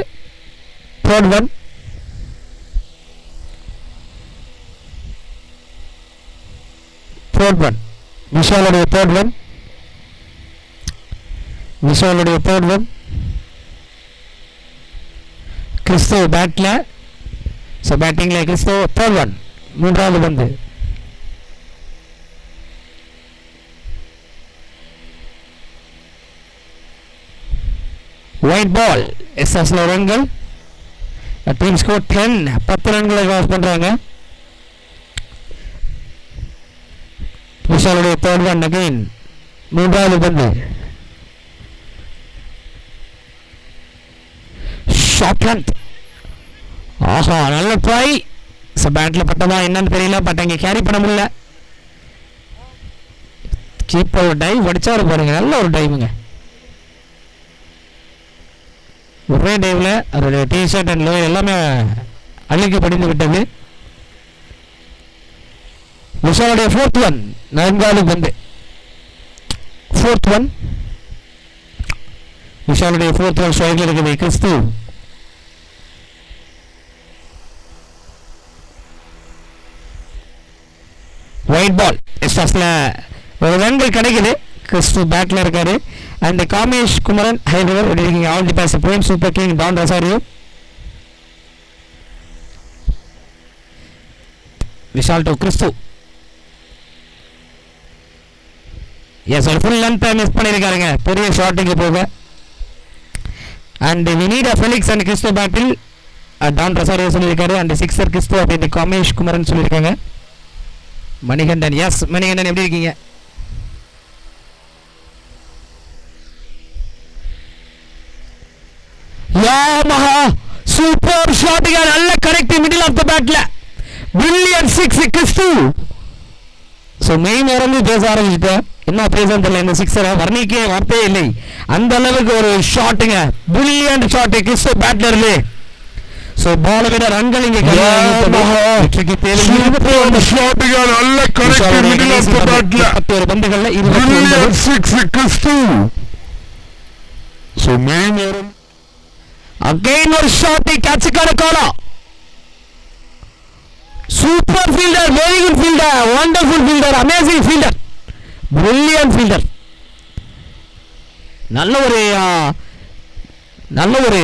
Third one. விஷாலுடைய தேர்ட் ஒன். கிறிஸ்டோ பேட்ல ஸோ பேட்டிங்ல கிறிஸ்டோ தேர்ட் ஒன் மூன்றாவது பந்து. ஒயிட் பால் எஸ்எஸ்ல ரன்கள். டீம் ஸ்கோர் 10 ரன்களை கிராஸ் பண்றாங்க. விஷாலுடைய தேர்ட் ஒன் அகைன் மூன்றாவது பந்து. Short length. ஆஹா, நல்ல ட்ரை. பேட்ல பட்டதா என்னன்னு தெரியல, பட் அங்கே கேரி பண்ண முடியல. கீப்பர் ஒரு டைவ் அடிச்சாரு பாருங்க, நல்ல ஒரு டைவுங்க. ஒரே டைவ்ல அவருடைய டிஷர்ட் அண்ட் லோ எல்லாமே அழிக்கப்படிந்து விட்டது. விஷாலுடைய 4th ஒன், 4வது பந்து. 4th ஒன், விஷாலுடைய 4th ஒன் ஸ்ட்ரைக்ல இருக்குது. கிறிஸ்து ஒயிட் பால். எஸ்டாஸ்ல ஒரு ரன்கள் கிடைக்குது. கிறிஸ்து பேட்ல இருக்காரு. அண்ட் காமேஷ் குமரன் ஹைதராபாத் எப்படி இருக்கீங்க? All the boss Prem super king Don Rosario. Vishal to Christo. Yes, ஒரு ஃபுல் லென்த் மிஸ் பண்ணியிருக்காருங்க, பெரிய ஷாட்டிங்கு போக. And we need a Felix and Christo பேட்டில் டான் ரசாரியோ சொல்லியிருக்காரு. அண்ட் சிக்ஸர் கிறிஸ்து அப்படின்னு காமேஷ் குமரன் சொல்லியிருக்காங்க. மணிகண்டன், எஸ் மணிகண்டன் எப்படி இருக்கீங்க? யாமஹா சூப்பர் ஷாட்டிங், நல்ல கரெக்ட் மிடில் ஆஃப் தி பேட்ல. பிரில்லியன்ட் 6 கிறிஸ்து. ஸோ மெயின் இறங்கி பேச ஆரம்பிச்சுட்டேன், என்ன பேசன்னு தெரியல. இந்த சிக்ஸரை வர்ணிக்க வார்த்தையே இல்லை, அந்த அளவுக்கு ஒரு ஷாட்டுங்க. பிரில்லியன்ட் ஷாட் கிறிஸ்து பேட்ல இருந்து. ஸோ பால விட ரன்கள் இங்கே வெற்றிக்கு தேவை. நல்ல கரெக்ட் மிடில் ஆஃப் தி பேட்ல 21 பந்துகள்ல 29 கிறிஸ்து. ஸோ மெயின் அகைன் ஒரு ஷாட், கேட்சுக்கான காலா. Super fielder, very good fielder, wonderful fielder, amazing fielder, brilliant fielder. நல்ல ஒரு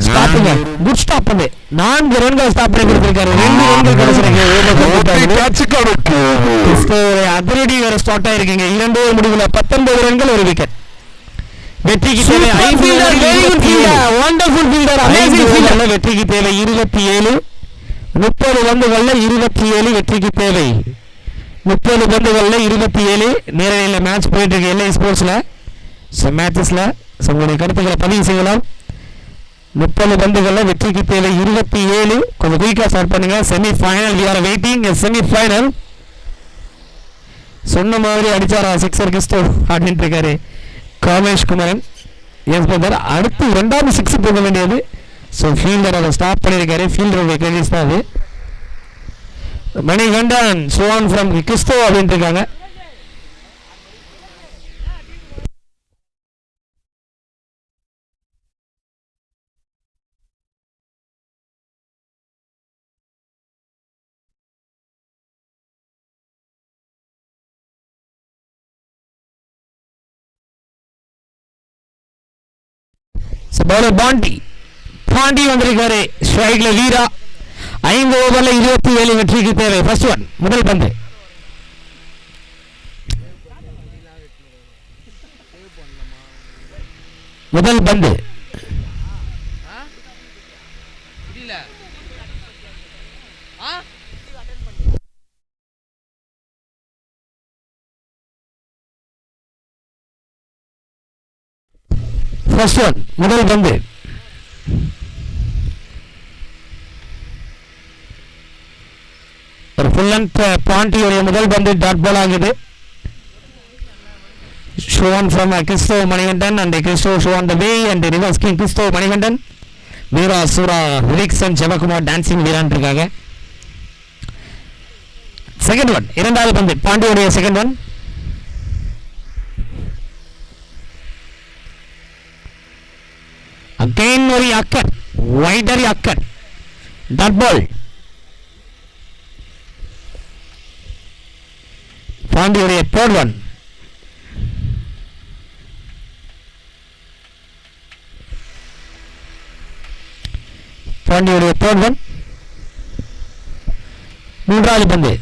ஸ்டாப்புங்க, குட் ஸ்டாப் பண்ணு. 4 ரன்கள் ஸ்டாப் பண்ணி கொடுத்திருக்காரு. 2 ரன்கள் கிடைச்சிருக்கு. அதிரடி வேற ஸ்டார்ட் ஆயிருக்கீங்க. 2 முடிவுல 19 ரன்கள், ஒரு விக்கெட். வெற்றிக்கு தேவை 5 fielder, very good fielder, wonderful fielder, amazing fielder. வெற்றிக்கு தேவை 27, 30 பந்துகள்ல 27 வெற்றிக்கு தேவை. 30 பந்துகள்ல 27. நேரடியில் மேட்ச் போயிட்டு இருக்கு எல்ஐ ஸ்போர்ட்ஸ்ல. ஸோ மேட்சஸ்ல உங்களுடைய கருத்துக்களை பதிவு செய்யலாம். 30 பந்துகள்ல வெற்றிக்கு தேவை 27. கொஞ்சம் குயிக்கா ஸ்டார்ட் பண்ணுங்க. Semi final, we are waiting semi final. சொன்ன மாதிரி அடிச்சாரா சிக்ஸர் கிறிஸ்து அப்படின்ட்டு இருக்காரு காமேஷ் குமரன். எஸ் பிரதர், அடுத்து 2வது 6 போக வேண்டியது. ஸோ ஃபீல்டர் அதை ஸ்டாப் பண்ணியிருக்காரு. ஃபீல்டருடைய கிரெடிட்ஸ் தான் அது. மணிகண்டன் சுவான் ஃப்ரம் கிறிஸ்து அப்படின்ட்டு இருக்காங்க. பாண்டி வந்திருக்காரு. ஸ்ட்ரைக்ல வீரா. 5 ஓவர்ல 27 வெற்றிக்கு தேவை. ஃபர்ஸ்ட் ஒன், முதல் பந்து. முதல் பந்து ஃபர்ஸ்ட் ஒன், முதல் பந்து. ஒரு ஃபுல் லென்த் பாண்டியோடைய முதல் பந்து டாட் பால் ஆகுது. Shaun from Christo Manikandan and Christo show on the way and reverse king Christo Manikandan. Veera Sura Rickson Jebakumar dancing வீரான் இருக்காங்க. செகண்ட் ஒன், 2வது பந்து பாண்டியோடைய செகண்ட் ஒன். அகைன் ஒரு அக்கர், வைடர் அக்கர், டாட் பால். பாண்டியுடைய தேர்ட் ஒன். பாண்டியுடைய தேர்ட் ஒன். 3வது பந்து.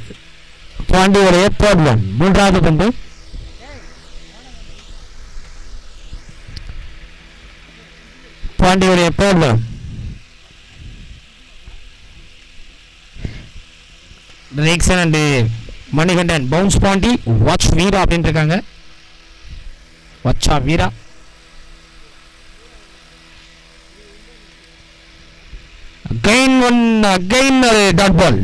பாண்டியுடைய தேர்ட் ஒன், 3வது பந்து. பாண்டியுடைய third one. Rickson and Manikandan bounce Pandi. Watch Veera அப்படின்னு இருக்காங்க. வாட்சா வீரா. அகைன் ஒரு டாட் பால்.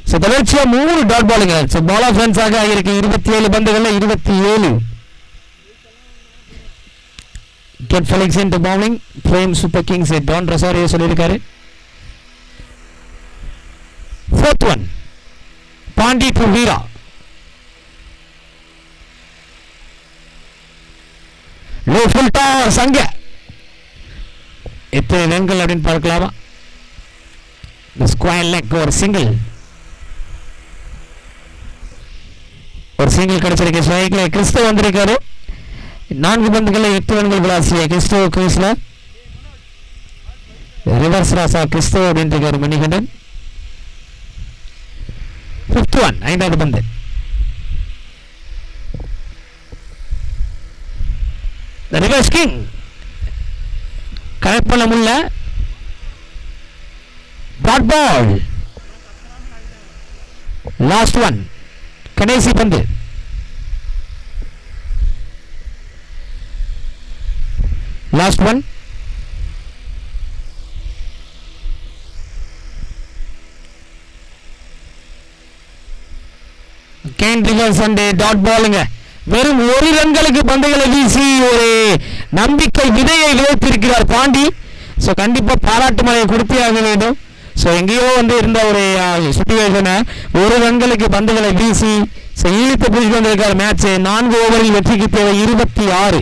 ஸோ தொடர்ச்சியாக 3 டாட் பாலுங்க. ஸோ பால் ஆஃப் ரன்ஸாக ஆகியிருக்கு 27 பந்துகளில் 27. Get Felix into bowling. Frame Super Kings Don Rosario சொல்லியிருக்காரு. 4th one. Pandi to Veera. Low full toss Sangya. எத்தனை ரன்கள் அப்படின்னு பார்க்கலாமா? ஸ்கொயர் லெக் ஒரு சிங்கிள் கிடைச்சிருக்கு. ஸ்ட்ரைக்ல கிறிஸ்டோ வந்திருக்காரு. 4 பந்துகளில் 8 ரன்கள் விளாசிய கிறிஸ்டோ கிரீஸ்ல. ரிவர்ஸ் ராசா கிறிஸ்டோ அப்படின்னு இருக்காரு மணிகண்டன். 5th one 5வது பந்து. ரிவர்ஸ் கிங் கனெக்ட் பண்ண முடியல. Dot ball. லாஸ்ட் ஒன் கடைசி பந்து. Last one. Can reverse and dot பாலுங்க. வெறும் 1 ரன்களுக்கு பந்துகளை வீசி ஒரு நம்பிக்கை விதையை விதைத்திருக்கிறார் பாண்டி. ஸோ கண்டிப்பா பாராட்டு மழையை கொடுத்தே ஆக வேண்டும். ஸோ எங்கேயோ இருந்த ஒரு சுச்சுவேஷனை 1 ரன்களுக்கு பந்துகளை வீசி இழுத்து பிடிச்சு வந்திருக்கார் மேட்ச். 4 ஓவரில் வெற்றிக்கு தேவை 26.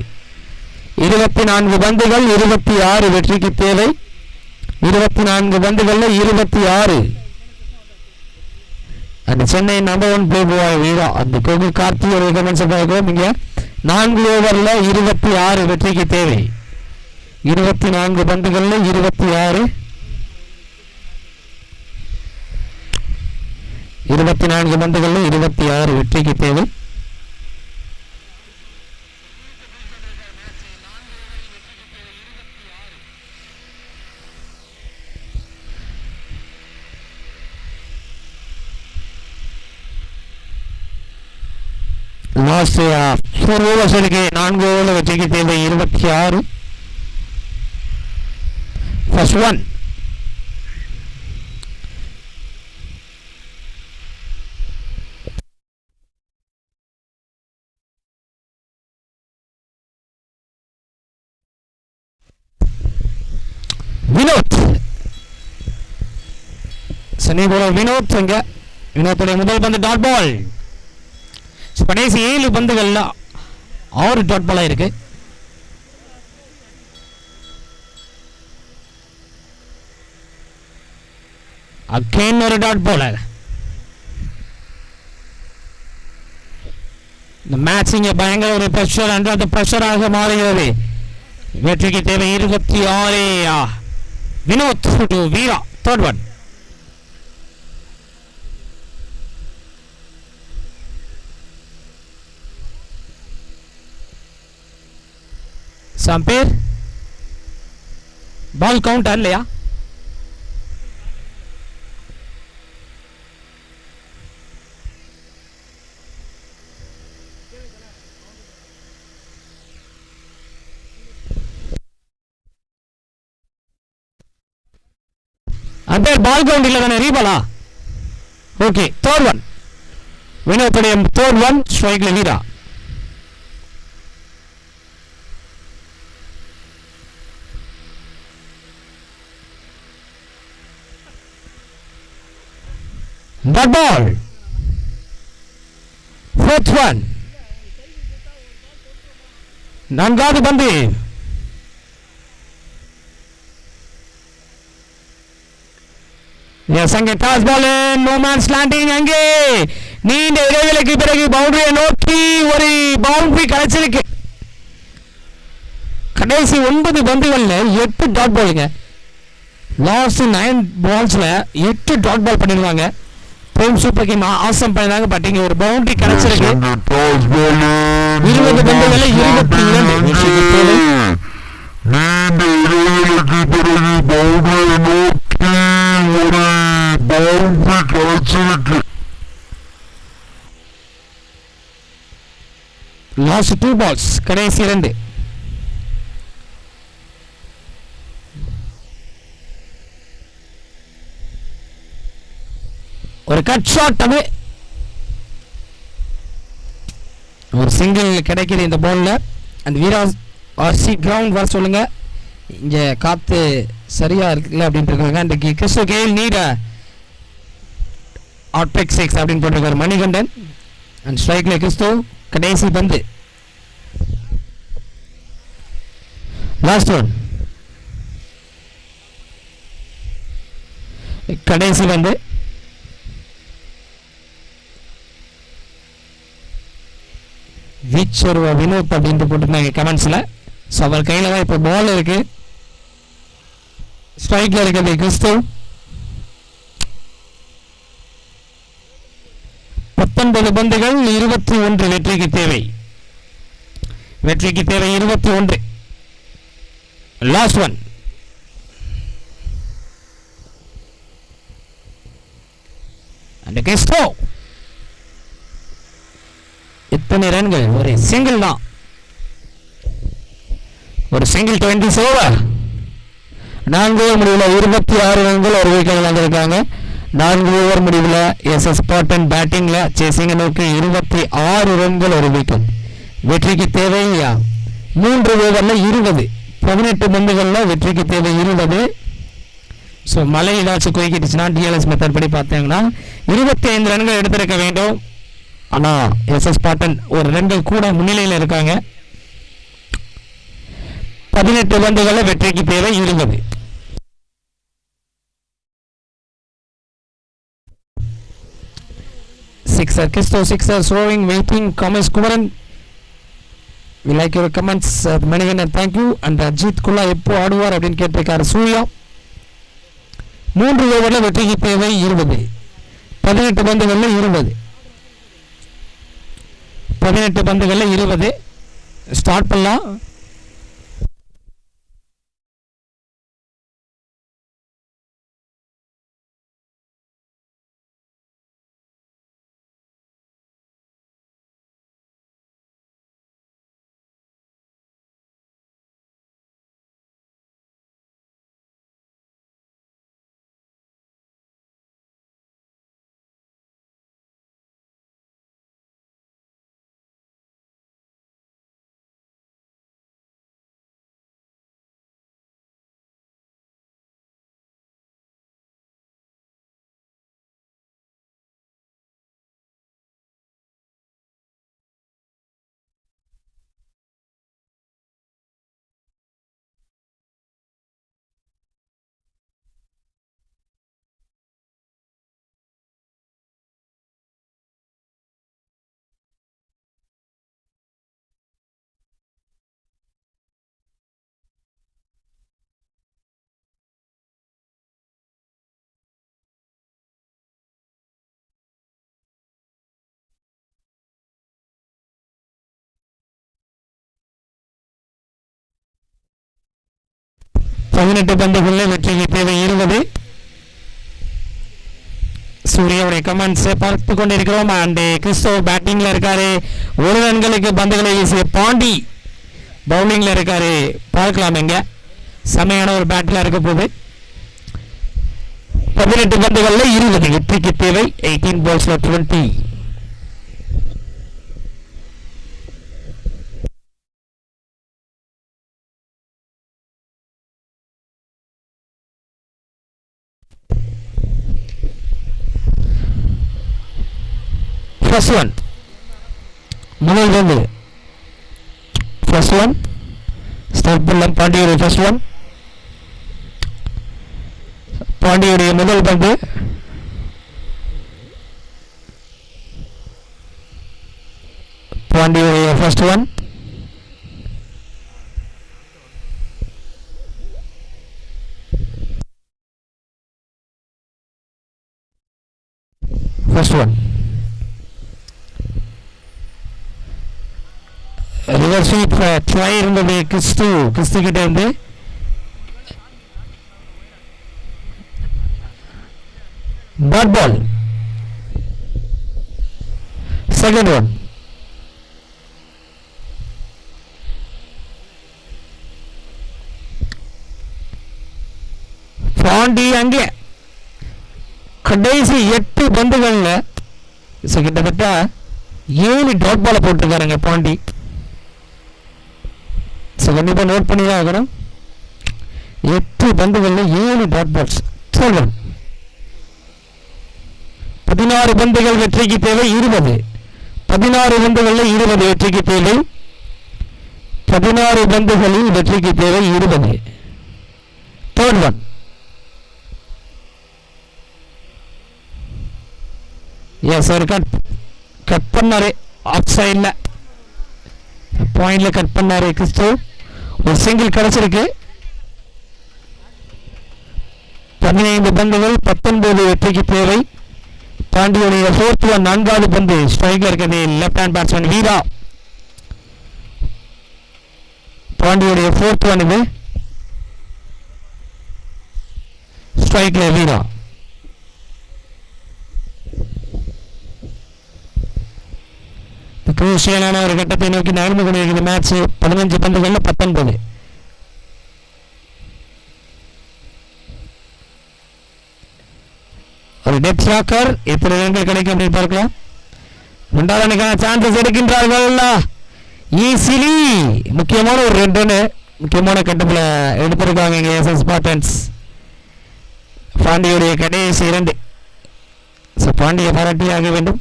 24 பந்துகள் 26 வெற்றிக்கு தேவை. 24 பந்துகள்ல 26. அந்த சென்னை நம்பர் 1 பிளே பாய் வீரா அந்த கோகு கார்த்தி ஒரு கமெண்ட்ஸ் பார்க்கிறோம். இங்க 4 ஓவர்ல 26 வெற்றிக்கு தேவை. 24 பந்துகள்ல 26. 24 பந்துகள்ல 26 வெற்றிக்கு தேவை. லாஸ்ட் 4 ஓவர்ஸ் இருக்கு. 4 ஓவர்ல வெற்றிக்கு தேவை 26. First one. Vinod Chennai bowler Vinod. வினோத்துடைய முதல் பந்து டாட் பால். கடைசி 7 பந்துகள்ல 6 டாட் பாலா இருக்கு. அகைன் ஒரு டாட் பாலர். இந்த மேட்ச் இங்க பயங்கர ஒரு பிரஷர் அந்த பிரஷராக மாறுகிறது. வெற்றிக்கு தேவை 26. Vinod to Veera. Third one. சம்பேர் பால் கவுண்ட் இல்லையா? அம்பேர் பால் கவுண்ட் இல்ல தானே, ரீபாலா? Okay, third one. வினோத்துடைய தேர்ட் ஒன். ஸ்ட்ரைக்ல Veera. That ball. 4th one. நான்காவது பந்து. அங்கே டாஸ் பால். நோ மேன் ஸ்லாண்டிங். அங்கே நீண்ட இடைவெளிக்கு பிறகு பவுண்டரியை நோக்கி ஒரு பவுண்டரி கிடைச்சிருக்கு. கடைசி 9 பந்துகள்ல 8 டாட் பாலுங்க. லாஸ்ட் 9 பால்ஸ்ல 8 டாட் பால் பண்ணிருவாங்க. சூப்பர் கிங் ஆசம் பண்ணினாங்க. பட் இங்க ஒரு பவுண்டரி கிடைச்சிருக்கு. 20 பந்துகள்ல 22 லாஸ்ட் 2 பால்ஸ் கடைசி 2. ஒரு கட் ஷாட், அது ஒரு சிங்கிள் கிடைக்குது இந்த பால்ல. அந்த வீரா ஆர்சி கிரவுண்ட் வர சொல்லுங்க, இங்க காத்து சரியா இருக்குல்ல அப்படின்னு இருக்காங்க. அந்த கிறிஸ்டோ கேல் நீட் அவுட் பிக் 6 அப்படின்னு போட்டிருக்காரு மணிகண்டன். அண்ட் ஸ்ட்ரைக்ல கிறிஸ்டோ. கடைசி பந்து, லாஸ்ட் ஒன், கடைசி பந்து. வீச்சர் வினோத் அப்படின்ட்டு போட்டிருந்தாங்க கமெண்ட்ஸ்ல. ஸோ அவர் கையில் தான் இப்போ பால் இருக்கு. ஸ்ட்ரைக்ல இருக்கிறது கிறிஸ்டோ. 19 பந்துகள் 21 வெற்றிக்கு தேவை. வெற்றிக்கு தேவை 21. Last one. அண்ட் கிறிஸ்டோ. இத்தனை ரன்கள், ஒரு சிங்கிள் தான். ஒரு சிங்கிள் 20 ஓவர். 4 ஓவர் முடிவில் 26 ரன்கள் ஒரு விக்கெட் வந்திருக்காங்க. 4 ஓவர் முடிவில் எஸ்எஸ் பாட்டன் பேட்டிங்ல சேசிங்க நோக்கி 26 ரன்கள் ஒரு விக்கெட். வெற்றிக்கு தேவை 3 ஓவர்ல 20. 18 பந்துகள்ல வெற்றிக்கு தேவை 20. ஸோ மழை ஏதாச்சும் குறுக்கிட்டுச்சுன்னா டிஎல்எஸ் மெத்தட் படி பார்த்தீங்கன்னா 25 ரன்கள் எடுத்திருக்க வேண்டும். ஆனால் எஸ்எஸ் பாட்டன் ஒரு ரன்கள் கூட முன்னிலையில் இருக்காங்க. 18 பந்துகள்ல வெற்றிக்கு தேவை 20. Sixer, Kisto sixer, throwing, waiting, comments, Kumaran. We like your comments, Manigan, thank you. And Ajit Kula எப்போ ஆடுவார் அப்படின்னு கேட்டிருக்காரு சூர்யா. 3 ஓவரில் வெற்றிக்கு தேவை 20. 18 பந்துகளில் 20. 18 பந்துகளில் 20. ஸ்டார்ட் பண்ணலாம். பதினெட்டு பந்துகளில் வெற்றிக்கு தேவை 20. சூர்யாவுடைய கமெண்ட்ஸ் பார்த்து கொண்டிருக்கிறோம். அண்ட் கிறிஸ்டோ பேட்டிங்ல இருக்காரு. 1 ரன்களுக்கு பந்துகளை வீசிய பாண்டி பவுலிங்ல இருக்காரு. பார்க்கலாம், எங்க செமையான ஒரு பேட்டில் இருக்க போது. 18 பந்துகளில் 20 வெற்றிக்கு தேவை. 18 balls 20. First one, முதல் பந்து. First one, ஸ்டார்ட் பண்ணலாம். பாண்டியுடைய first one. பாண்டியுடைய முதல் பந்து. பாண்டியுடைய first one. First one. Reverse sweep try இருந்தது கிறிஸ்து கிட்ட இருந்து. Dot ball. Second one. Pandi அங்கே கடைசி 8 பந்துகள்ல கிட்டத்தட்ட 7 டாட் பால போட்டிருக்காருங்க பாண்டி. கண்டிப்பா நோட் பண்ணி தான் ஆகணும். 8 பந்துகள்ல 7 டாட் பால்ஸ். 16 பந்துகள் வெற்றிக்கு தேவை 20. 16 பந்துகள்ல 20 வெற்றிக்கு தேவை. 16 பந்துகளில் வெற்றிக்கு தேவை 20. Third one. Yes sir, cut பண்ணாரு. ஆஃப் சைட்ல பாயிண்ட்ல கட் பண்ணாரு கிறிஸ்து. ஒரு சிங்கிள் கிடைச்சிருக்கு. 15 பந்துகள் 19 வெற்றிக்கு தேவை. பாண்டியுடைய ஃபோர்த் ஒன், 4வது பந்து ஸ்ட்ரைக்ல இருக்கிறது லெஃப்ட் ஹேண்ட் பேட்ஸ்மேன் வீரா. பாண்டியுடைய ஃபோர்த் ஒன் இது, ஸ்ட்ரைக்ல வீரா. குரூஷியலான ஒரு கட்டத்தை நோக்கி நகர்ந்து கொண்டிருக்கிறது மேட்ச். 15 பந்துகள்ல 19. ஒரு டெத் ஷாக்கர். எத்தனை ரன்கள் கிடைக்கும் அப்படின்னு பார்க்கலாம். 2வது ரனுக்கான சான்சஸ் எடுக்கின்றார்கள் ஈஸிலி. முக்கியமான ஒரு 2 ரன் முக்கியமான கட்டத்தில் எடுத்திருக்காங்க இங்கே எஸ்எஸ் ஸ்பார்டன்ஸ். பாண்டியுடைய கடைசி 2. பாண்டியை பாராட்டி ஆக வேண்டும்.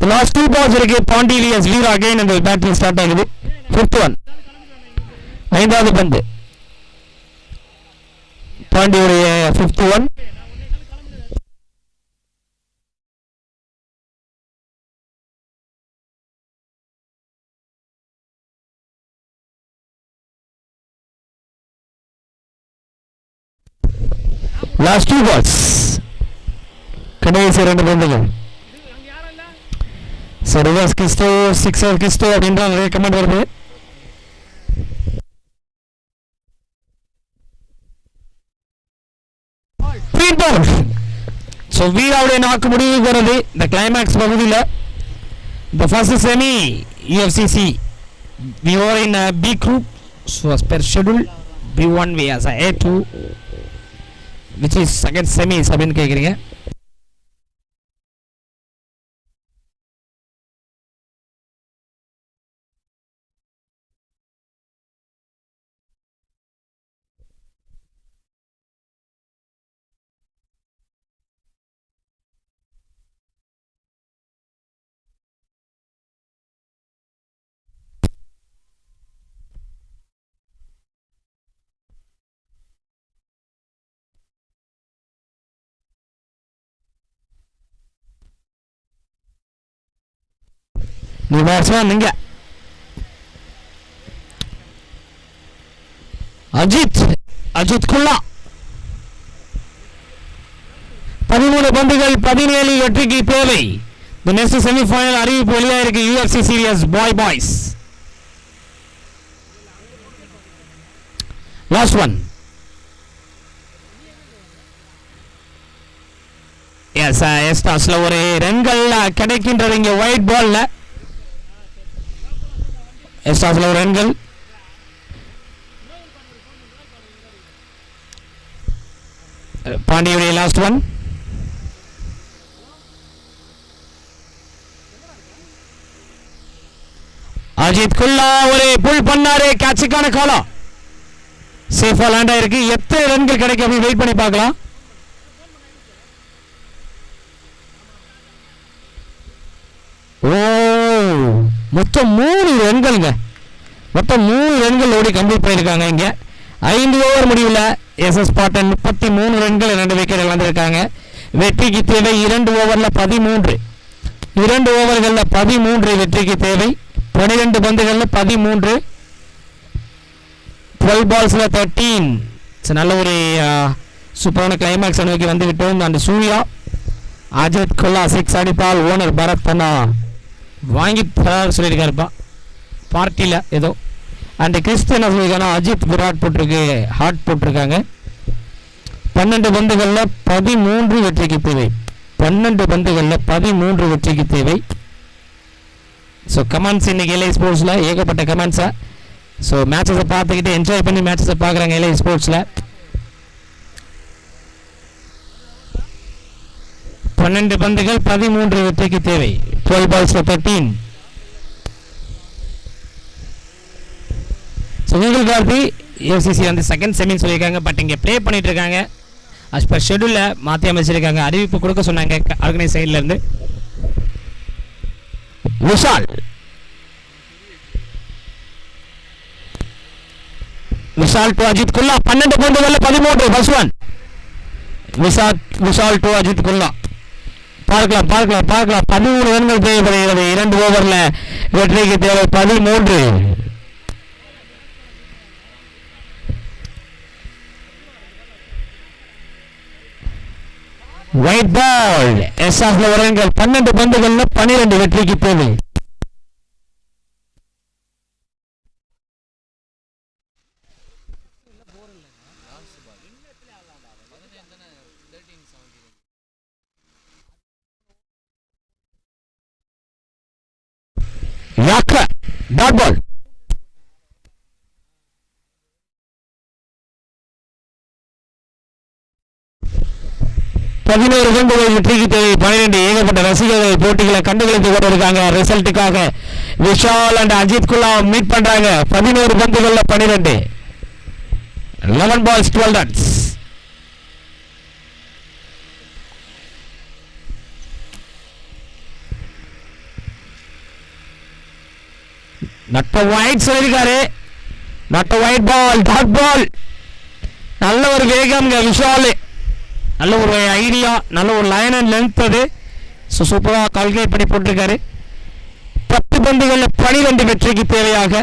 The last 2 balls இருக்கு. பாண்டி vs வீரா again அந்த பேட்டிங் ஸ்டார்ட் ஆகுது. 5th one, 5வது பந்து பாண்டியுடைய 5th one. லாஸ்ட் 2 balls, கடைசி 2 பந்துகள். ரிவர்ஸ் கிறிஸ்டோ, சிக்ஸர் கிறிஸ்டோ அப்படின்ற நிறைய கமெண்ட் வருது. வீராவுடைய நாக்கு முடிவு வருது இந்த கிளைமேக்ஸ் பகுதியில். The first semi UFCC we were in a B group, so as per schedule B1 we as a A2 which is second semi அப்படின்னு கேட்குறீங்க. நீங்க அஜித் குல்லா 13 பந்துகள் 17 வெற்றிக்கு தேவை. The next semi-final அறிவிப்பு வெளியாயிருக்கு. UFC series boys. Last one. Yes எஸ்டாஸ்ல ஒரு ரன்கள் கிடைக்கின்றது இங்க ஒயிட் பால்ல. எஸ்டாஸ்ல ஒரு ரன்கள். பாண்டியுடைய லாஸ்ட் ஒன். அஜித் குல்லா ஒரு புல் பண்ணாரு. கேட்சுக்கான காலா சேஃபா லேண்ட் ஆயிருக்கு. எத்தனை ரன்கள் கிடைக்கும் அப்படின்னு வெயிட் பண்ணி பார்க்கலாம். ஓ, மொத்தம் 3 ரன்கள்ங்க. மொத்தம் 3 ரன்கள் ஓடி கம்ப்ளீட் பண்ணியிருக்காங்க. இங்கே 5 ஓவர் முடிவில் எஸ்எஸ் ஸ்பார்டன் 33 ரன்கள் 2 விக்கெட் இழந்திருக்காங்க. வெற்றிக்கு தேவை 2 ஓவரில் 13. 2 ஓவர்களில் 13 வெற்றிக்கு தேவை. 12 பந்துகளில் 13. 12 பால்ஸில் 13. நல்ல ஒரு சூப்பரான கிளைமேக்ஸ் நோக்கி வந்து விட்டோம். அந்த சூர்யா அஜித் குல்லா 6 அடிப்பால் ஓனர் பரத் பண்ணா வாங்கி சொல்லியிருக்காருப்பா பார்ட்டியில் ஏதோ. அண்ட் கிறிஸ்டியன் சொல்லியிருக்காங்க அஜித் விராட் போட்டிருக்கு, ஹார்ட் போட்டிருக்காங்க. 12 பந்துகளில் 13 வெற்றிக்கு தேவை. 12 பந்துகளில் 13 வெற்றிக்கு தேவை. ஸோ கமெண்ட்ஸ் இன்னைக்கு எல்ஐ ஸ்போர்ட்ஸில் ஏகப்பட்ட கமெண்ட்ஸை. ஸோ மேட்சஸை பார்த்துக்கிட்டு என்ஜாய் பண்ணி மேட்சஸை பார்க்குறாங்க எல்ஐ ஸ்போர்ட்ஸில். 12 பந்துகள் 13 வெற்றிக்கு தேவை. 12 balls for 13. Sunil Karthi ACC வந்து செகண்ட் செமின்னு சொல்லியிருக்காங்க. பட் இங்கே ப்ளே பண்ணிட்டு இருக்காங்க. அஸ் பர் ஷெடியூலில் மாற்றி அமைச்சிருக்காங்க. அறிவிப்பு கொடுக்க சொன்னாங்க ஆர்கனைஸ் சைட்லேருந்து. விஷால் டு அஜித் குல்லா 12 பந்துகள்ல 13. First one Vishal to Ajith Kulla. பார்க்கலாம் 13 ரன்கள் தேவைப்படுகிறது. 2 ஓவர்ல வெற்றிக்கு தேவை 13. ஒயிட் பால் எஸ்ஆர்ல ரன்கள் 12 பந்துகள்ல 12 வெற்றிக்கு தேவை. Dot ball. பதினோரு ரன்கள் வெற்றிக்கு தேவை 12. ஏகப்பட்ட ரசிகர்கள் போட்டிகளை கண்டுகளித்து கொண்டிருக்காங்க. ரிசல்ட்டுக்காக விஷால் அண்ட் அஜித் குல்லா மீட் பண்றாங்க. 11 பந்துகள்ல 12. 11 balls 12 runs. நட்ட ஒயிட் சொல்லியிருக்காரு. நட்ட ஒயிட் பால் டாட் பால். நல்ல ஒரு வேகம் விஷால். நல்ல ஒரு ஐடியா, நல்ல ஒரு லைன் அண்ட் லென்த். அது சூப்பராக கால்குலேட் பண்ணி போட்டிருக்காரு. 10 பந்துகளில் 12 வெற்றிக்கு தேவையாக.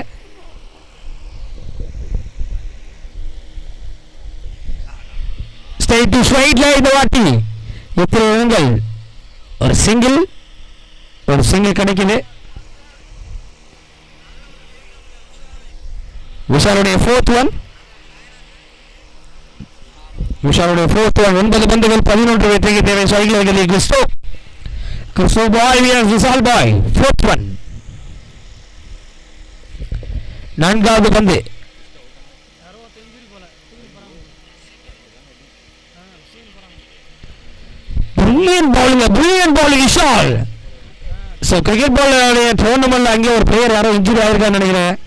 ஸ்ட்ரைட் டு ஸ்ட்ரைட்ல இந்த வாட்டி எத்தனை ரன்கள்? ஒரு சிங்கிள் கிடைக்குது. விஷாலுடைய ஃபோர்த் ஒன். 9 பந்துகள் 11 வெற்றிக்கு தேவை. Cycle Christo boy Vishal boy. Fourth one. 4வது பந்து. Brilliant bowling Vishal. So cricket ball டோர்னமெண்ட்ல அங்கே ஒரு பிளேயர் யாரோ இன்ஜுரி ஆயிருக்கான்னு நினைக்கிறேன்.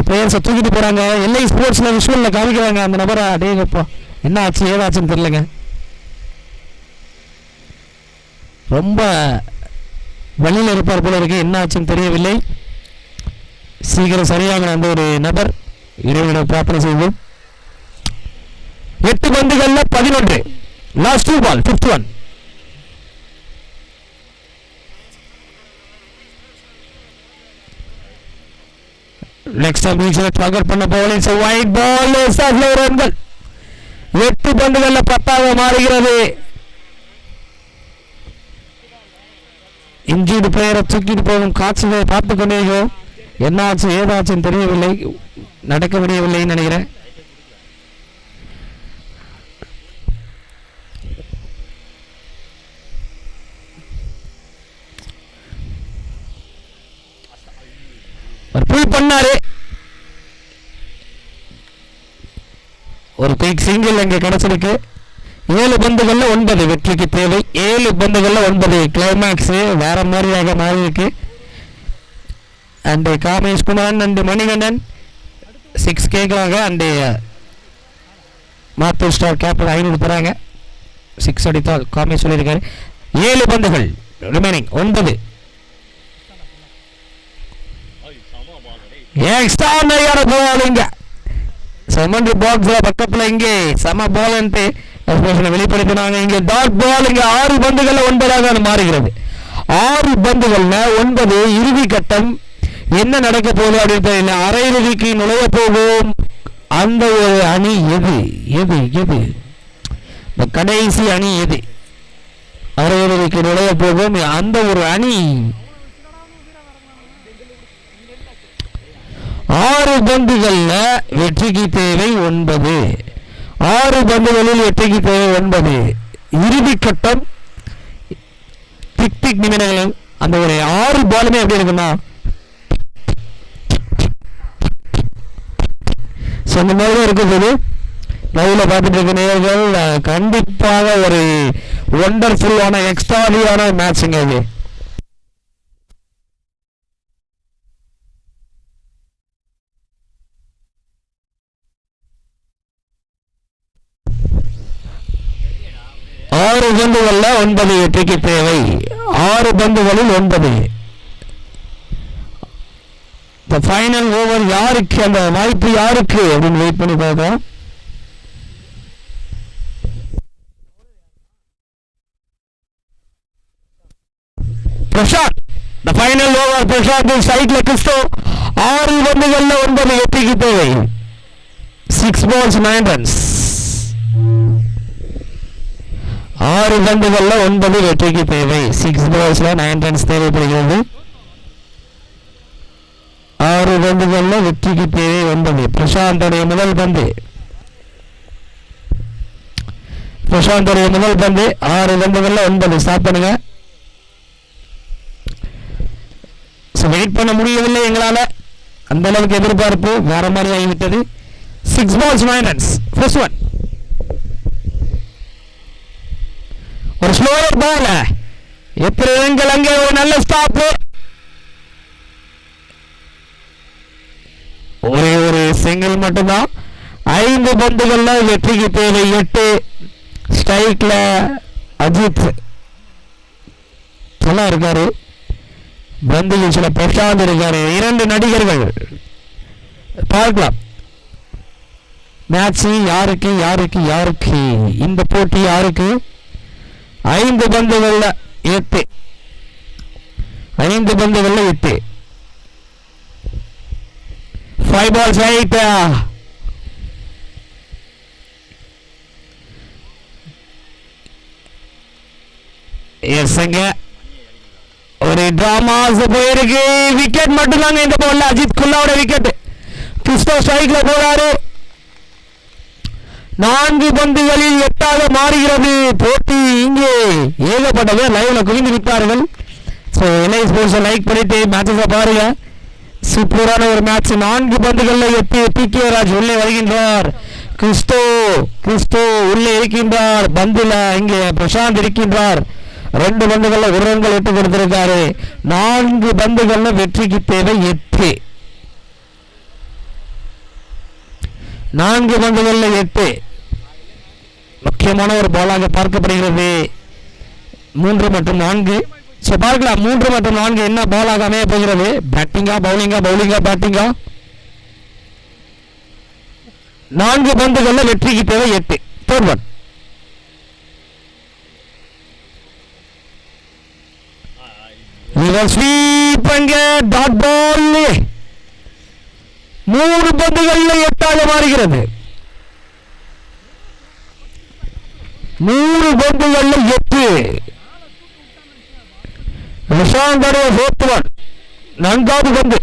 பிளேயர்ஸை தூக்கிட்டு போறாங்க. எல்ஐ ஸ்போர்ட்ஸ்ல விஷுவல்ல காமிக்கிறாங்க அந்த நபரை. அடேங்கப்பா என்ன ஆச்சு ஏதாச்சுன்னு தெரியலங்க. ரொம்ப வழியில் இருப்பார் போல இருக்கு. என்ன ஆச்சுன்னு தெரியவில்லை. சீக்கிரம் சரியாக அந்த ஒரு நபர் இறைவனை பிரார்த்தனை செய்வோம். 8 பந்துகள்ல 11. Last 2 ball 5th one. Next update target பண்ண பவுலிங் ஒயிட் பால் எஸ்ஆர்ல ரன்கள். 8 பந்துகள்ல 10ஆக மாறுகிறது. இன்ஜூர்டு பிளேயரை தூக்கிட்டு போகும் காட்சிகளை பார்த்து கொண்டே என்ன ஆச்சு ஏதாச்சுன்னு தெரியவில்லை. நடக்க முடியவில்லைன்னு நினைக்கிறேன். புல் பண்ணாரு. ஒரு குயிக் சிங்கிள் அங்கே கிடைச்சிருக்கு. 7 பந்துகள்ல 9 வெற்றிக்கு தேவை. 7 பந்துகள்ல 9. கிளைமேக்ஸ் வேற மாதிரியாக மாறி இருக்கு. அண்ட் காமேஷ் குமார் அண்ட் மணிகண்டன் 6 கேட்கறாங்க. அண்ட் மாத்தூர் ஸ்டார் கேப்டன் 500 தராங்க. 6 அடித்தால் காமேஷ் சொல்லியிருக்காரு. 7 பந்துகள் ரிமைனிங் 9. எக்ஸ்ட்ரானரியான போலிங்க. செமண்டரி பாக்ஸ்ல பக்கத்துல இங்கே சம பால்ன்ட்டு வெளிப்படுத்தினாங்க. இங்கே டாட் பால். இங்க 6 பந்துகள்ல 9ஆக மாறுகிறது. 6 பந்துகள்ல 9. இறுதி கட்டம் என்ன நடக்க போகுது அப்படின்னு தெரியல. அரையிறுதிக்கு நுழைய போகும் அந்த ஒரு அணி எது கடைசி அணி எது? அரையிறுதிக்கு நுழைய போகும் அந்த ஒரு அணி 6 பந்துகள்ல வெற்றிக்கு தேவை 9. 6 பந்துகளில் வெற்றிக்கு தேவை 9. இறுதி கட்டம் டிக் நிமிடங்கள். அந்த ஒரு 6 பாலுமே எப்படி இருக்குன்னா சொன்ன மாதிரி இருக்கும்போது லைவ்ல பார்த்துட்டு இருக்க நேயர்கள் கண்டிப்பாக ஒண்டர்ஃபுல்லான எக்ஸ்ட்ராடியான மேட்சுங்க இது. ஆறு பந்துகள்ல 9 வெற்றிக்கு தேவை. 6 பந்துகளில் 9. ஃபைனல் ஓவர் யாருக்கு, அந்த வாய்ப்பு யாருக்கு அப்படின்னு வெயிட் பண்ணி பார்க்கலாம். Prashanth, the final over. Prashanth சைட்ல கிறிஸ்டோ. 6 பந்துகள்ல 9 வெற்றிக்கு தேவை. 6 balls 9 runs. 6 பந்துகள்ல 9 வெற்றிக்கு தேவை. 6 balls 9 runs தேவைப்படுகிறது. 6 பந்துகள்ல வெற்றிக்கு தேவை 9. பிரசாந்தோடைய முதல் பந்து. பிரசாந்தோடைய முதல் பந்து 6 பந்துகள்ல 9. ஸ்டார்ட் பண்ணுங்க. வெயிட் பண்ண முடியவில்லை எங்களால, அந்த அளவுக்கு எதிர்பார்ப்பு வேற மாதிரி ஆகிவிட்டது. 6 balls 9 runs. First one. ஒரு ஸ்லோவர் பால். எப்படி அங்கே ஒரு நல்ல ஸ்டாப். ஒரே ஒரு சிங்கிள் மட்டும்தான். 5 பந்துகள்ல வெற்றிக்கு தேவை 8. ஸ்ட்ரைக்ல அஜித் நல்லா இருக்காரு. பந்து வீச்சுல பிரசாந்த் இருக்காரு. 2 நடிகர்கள். பார்க்கலாம் மேட்ச் யாருக்கு யாருக்கு யாருக்கு, இந்த போட்டி யாருக்கு. 5 பந்துகள்ல 8. 5 பந்துகள்ல 8. 5 balls 8. எஸ்ங்க, ஒரு டிராமாஸ் போயிருக்கு. விக்கெட் மட்டும் தாங்க இந்த பால்ல. அஜித் குல்லாவோட விக்கெட். கிறிஸ்டோ ஸ்ட்ரைக்ல போறாரு. 4 பந்துகளில் 8ஆக மாறுகிறது போட்டி. இங்கே ஏகப்பட்டது லைவ்ல குவிந்து விட்டார்கள். ஸோ எல்ஐ ஸ்போர்ட்ஸை லைக் பண்ணிட்டு மேட்சஸை பாருங்க. சூப்பரான ஒரு மேட்ச். 4 பந்துகள்ல 8. PK ராஜ் உள்ளே வருகின்றார். கிறிஸ்டோ உள்ளே இருக்கின்றார். பந்துல இங்கே பிரசாந்த் இருக்கின்றார். 2 பந்துகள்ல 1 ரன்கள் விட்டு கொடுத்திருக்காரு. 4 பந்துகள்ல வெற்றிக்கு தேவை 8. 4 பந்துகள்ல 8. முக்கியமான ஒரு பாலாக பார்க்கப்படுகிறது. 3 மற்றும் 4. ஸோ பார்க்கலாம் 3 மற்றும் 4 என்ன பாலாக அமைய போகிறது. பேட்டிங்கா பவுலிங்கா, பவுலிங்கா பேட்டிங்கா. 4 பந்துகள்ல வெற்றிக்கு தேவை 8. Third one. ஸ்வீப் அங்க டாட் பால். 3 பந்துகள்ல 8ஆக மாறுகிறது. 3 பந்துகள்ல 8. பிரசாந்தோடைய 4th ஒன். 4வது பந்து.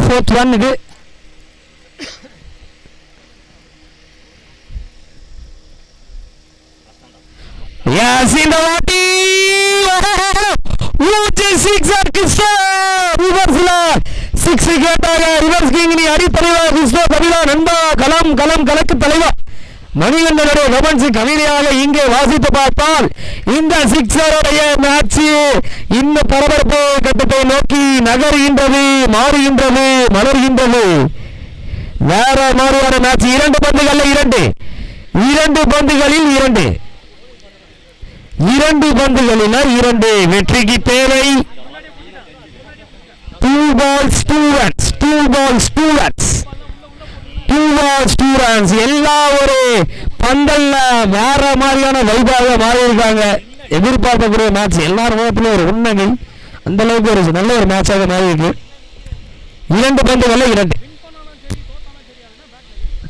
4th ஒன் இது. Yes, in the water. Sixer Crasto. ரிவர்ஸ்ல 6 விக்கெட்டாக ரிவர்ஸ் கிங் நீ அடிப்படைவா கிறிஸ்டோ. கவிதா நண்பா, களம் களம் கலக்கு தலைவா. மணிகண்டனுடைய ரொமான்ஸ் கவிதையாக இங்கே வாசித்து பார்த்தால் இந்த சிக்ஸருடைய மேட்ச் இந்த பரபரப்பு கட்டத்தை நோக்கி நகர்கின்றது, மாறுகின்றது, மலர்கின்றது. வேற மாதிரியான மேட்ச். 2 பந்துகள்ல 2. 2 பந்துகளில் 2. 2 பந்துகளில் 2 வெற்றிக்கு தேவை. 2 balls 2 runs. 2 balls 2 runs. 2 balls 2 runs. எல்லா ஒரு பந்தல்ல வேற மாதிரியான வைபாக மாறி இருக்காங்க. எதிர்பார்க்கக்கூடிய மேட்ச். எல்லாரும் முகத்திலும் ஒரு உண்மை. அந்த அளவுக்கு ஒரு நல்ல ஒரு மேட்சாக மாறி இருக்கு. 2 பந்துகள்ல 2.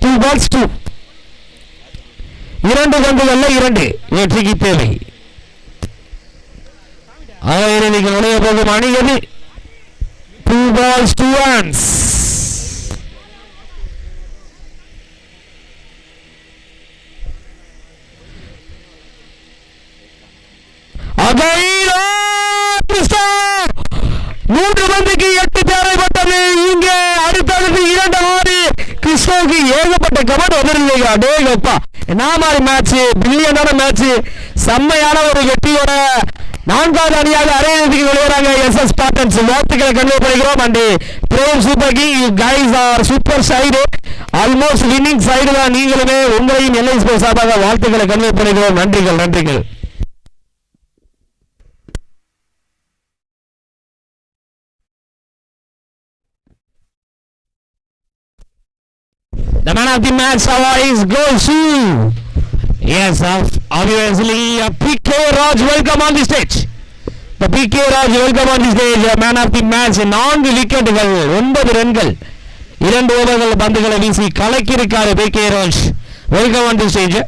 2 balls 2. 2 பந்துகள்ல 2 வெற்றிக்கு தேவை. அவையில் நுழைய போகும் அணியது 2 balls 2 runs. மூன்று பந்துக்கு 8 தேவைப்பட்டது. இங்கே அடுத்தது 2 6. கிறிஸ்டோவுக்கு ஏகப்பட்ட கமெண்ட் வந்துருந்தீங்க. டேங்கப்பா என்ன மாதிரி மேட்ச், பில்லியனான மேட்ச், செம்மையான ஒரு வெற்றியோட 4வது அணியாக அரையிறுதிக்கு விளையாடுறாங்க SS ஸ்பார்டன்ஸ். வாழ்த்துக்களை கன்வே பண்ணிக்கிறோம். And Prem super king, you guys are super side, almost winning side தான். நீங்களுமே உங்களையும் எல்ஐ ஸ்போர்ட்ஸ் சார்பாக வாழ்த்துக்களை கன்வே பண்ணிக்கிறோம். நன்றிகள் நன்றிகள். The man of the match is goes to, yes, obviously PK Raj. Welcome on the stage. The PK Raj, welcome on the stage. Man of the match, 4 விக்கெட்டுகள், 9 ரன்கள், 2 ஓவர்கள் பந்துகளை வீசி கலக்கியிருக்காரு PK Raj. Welcome on the stage.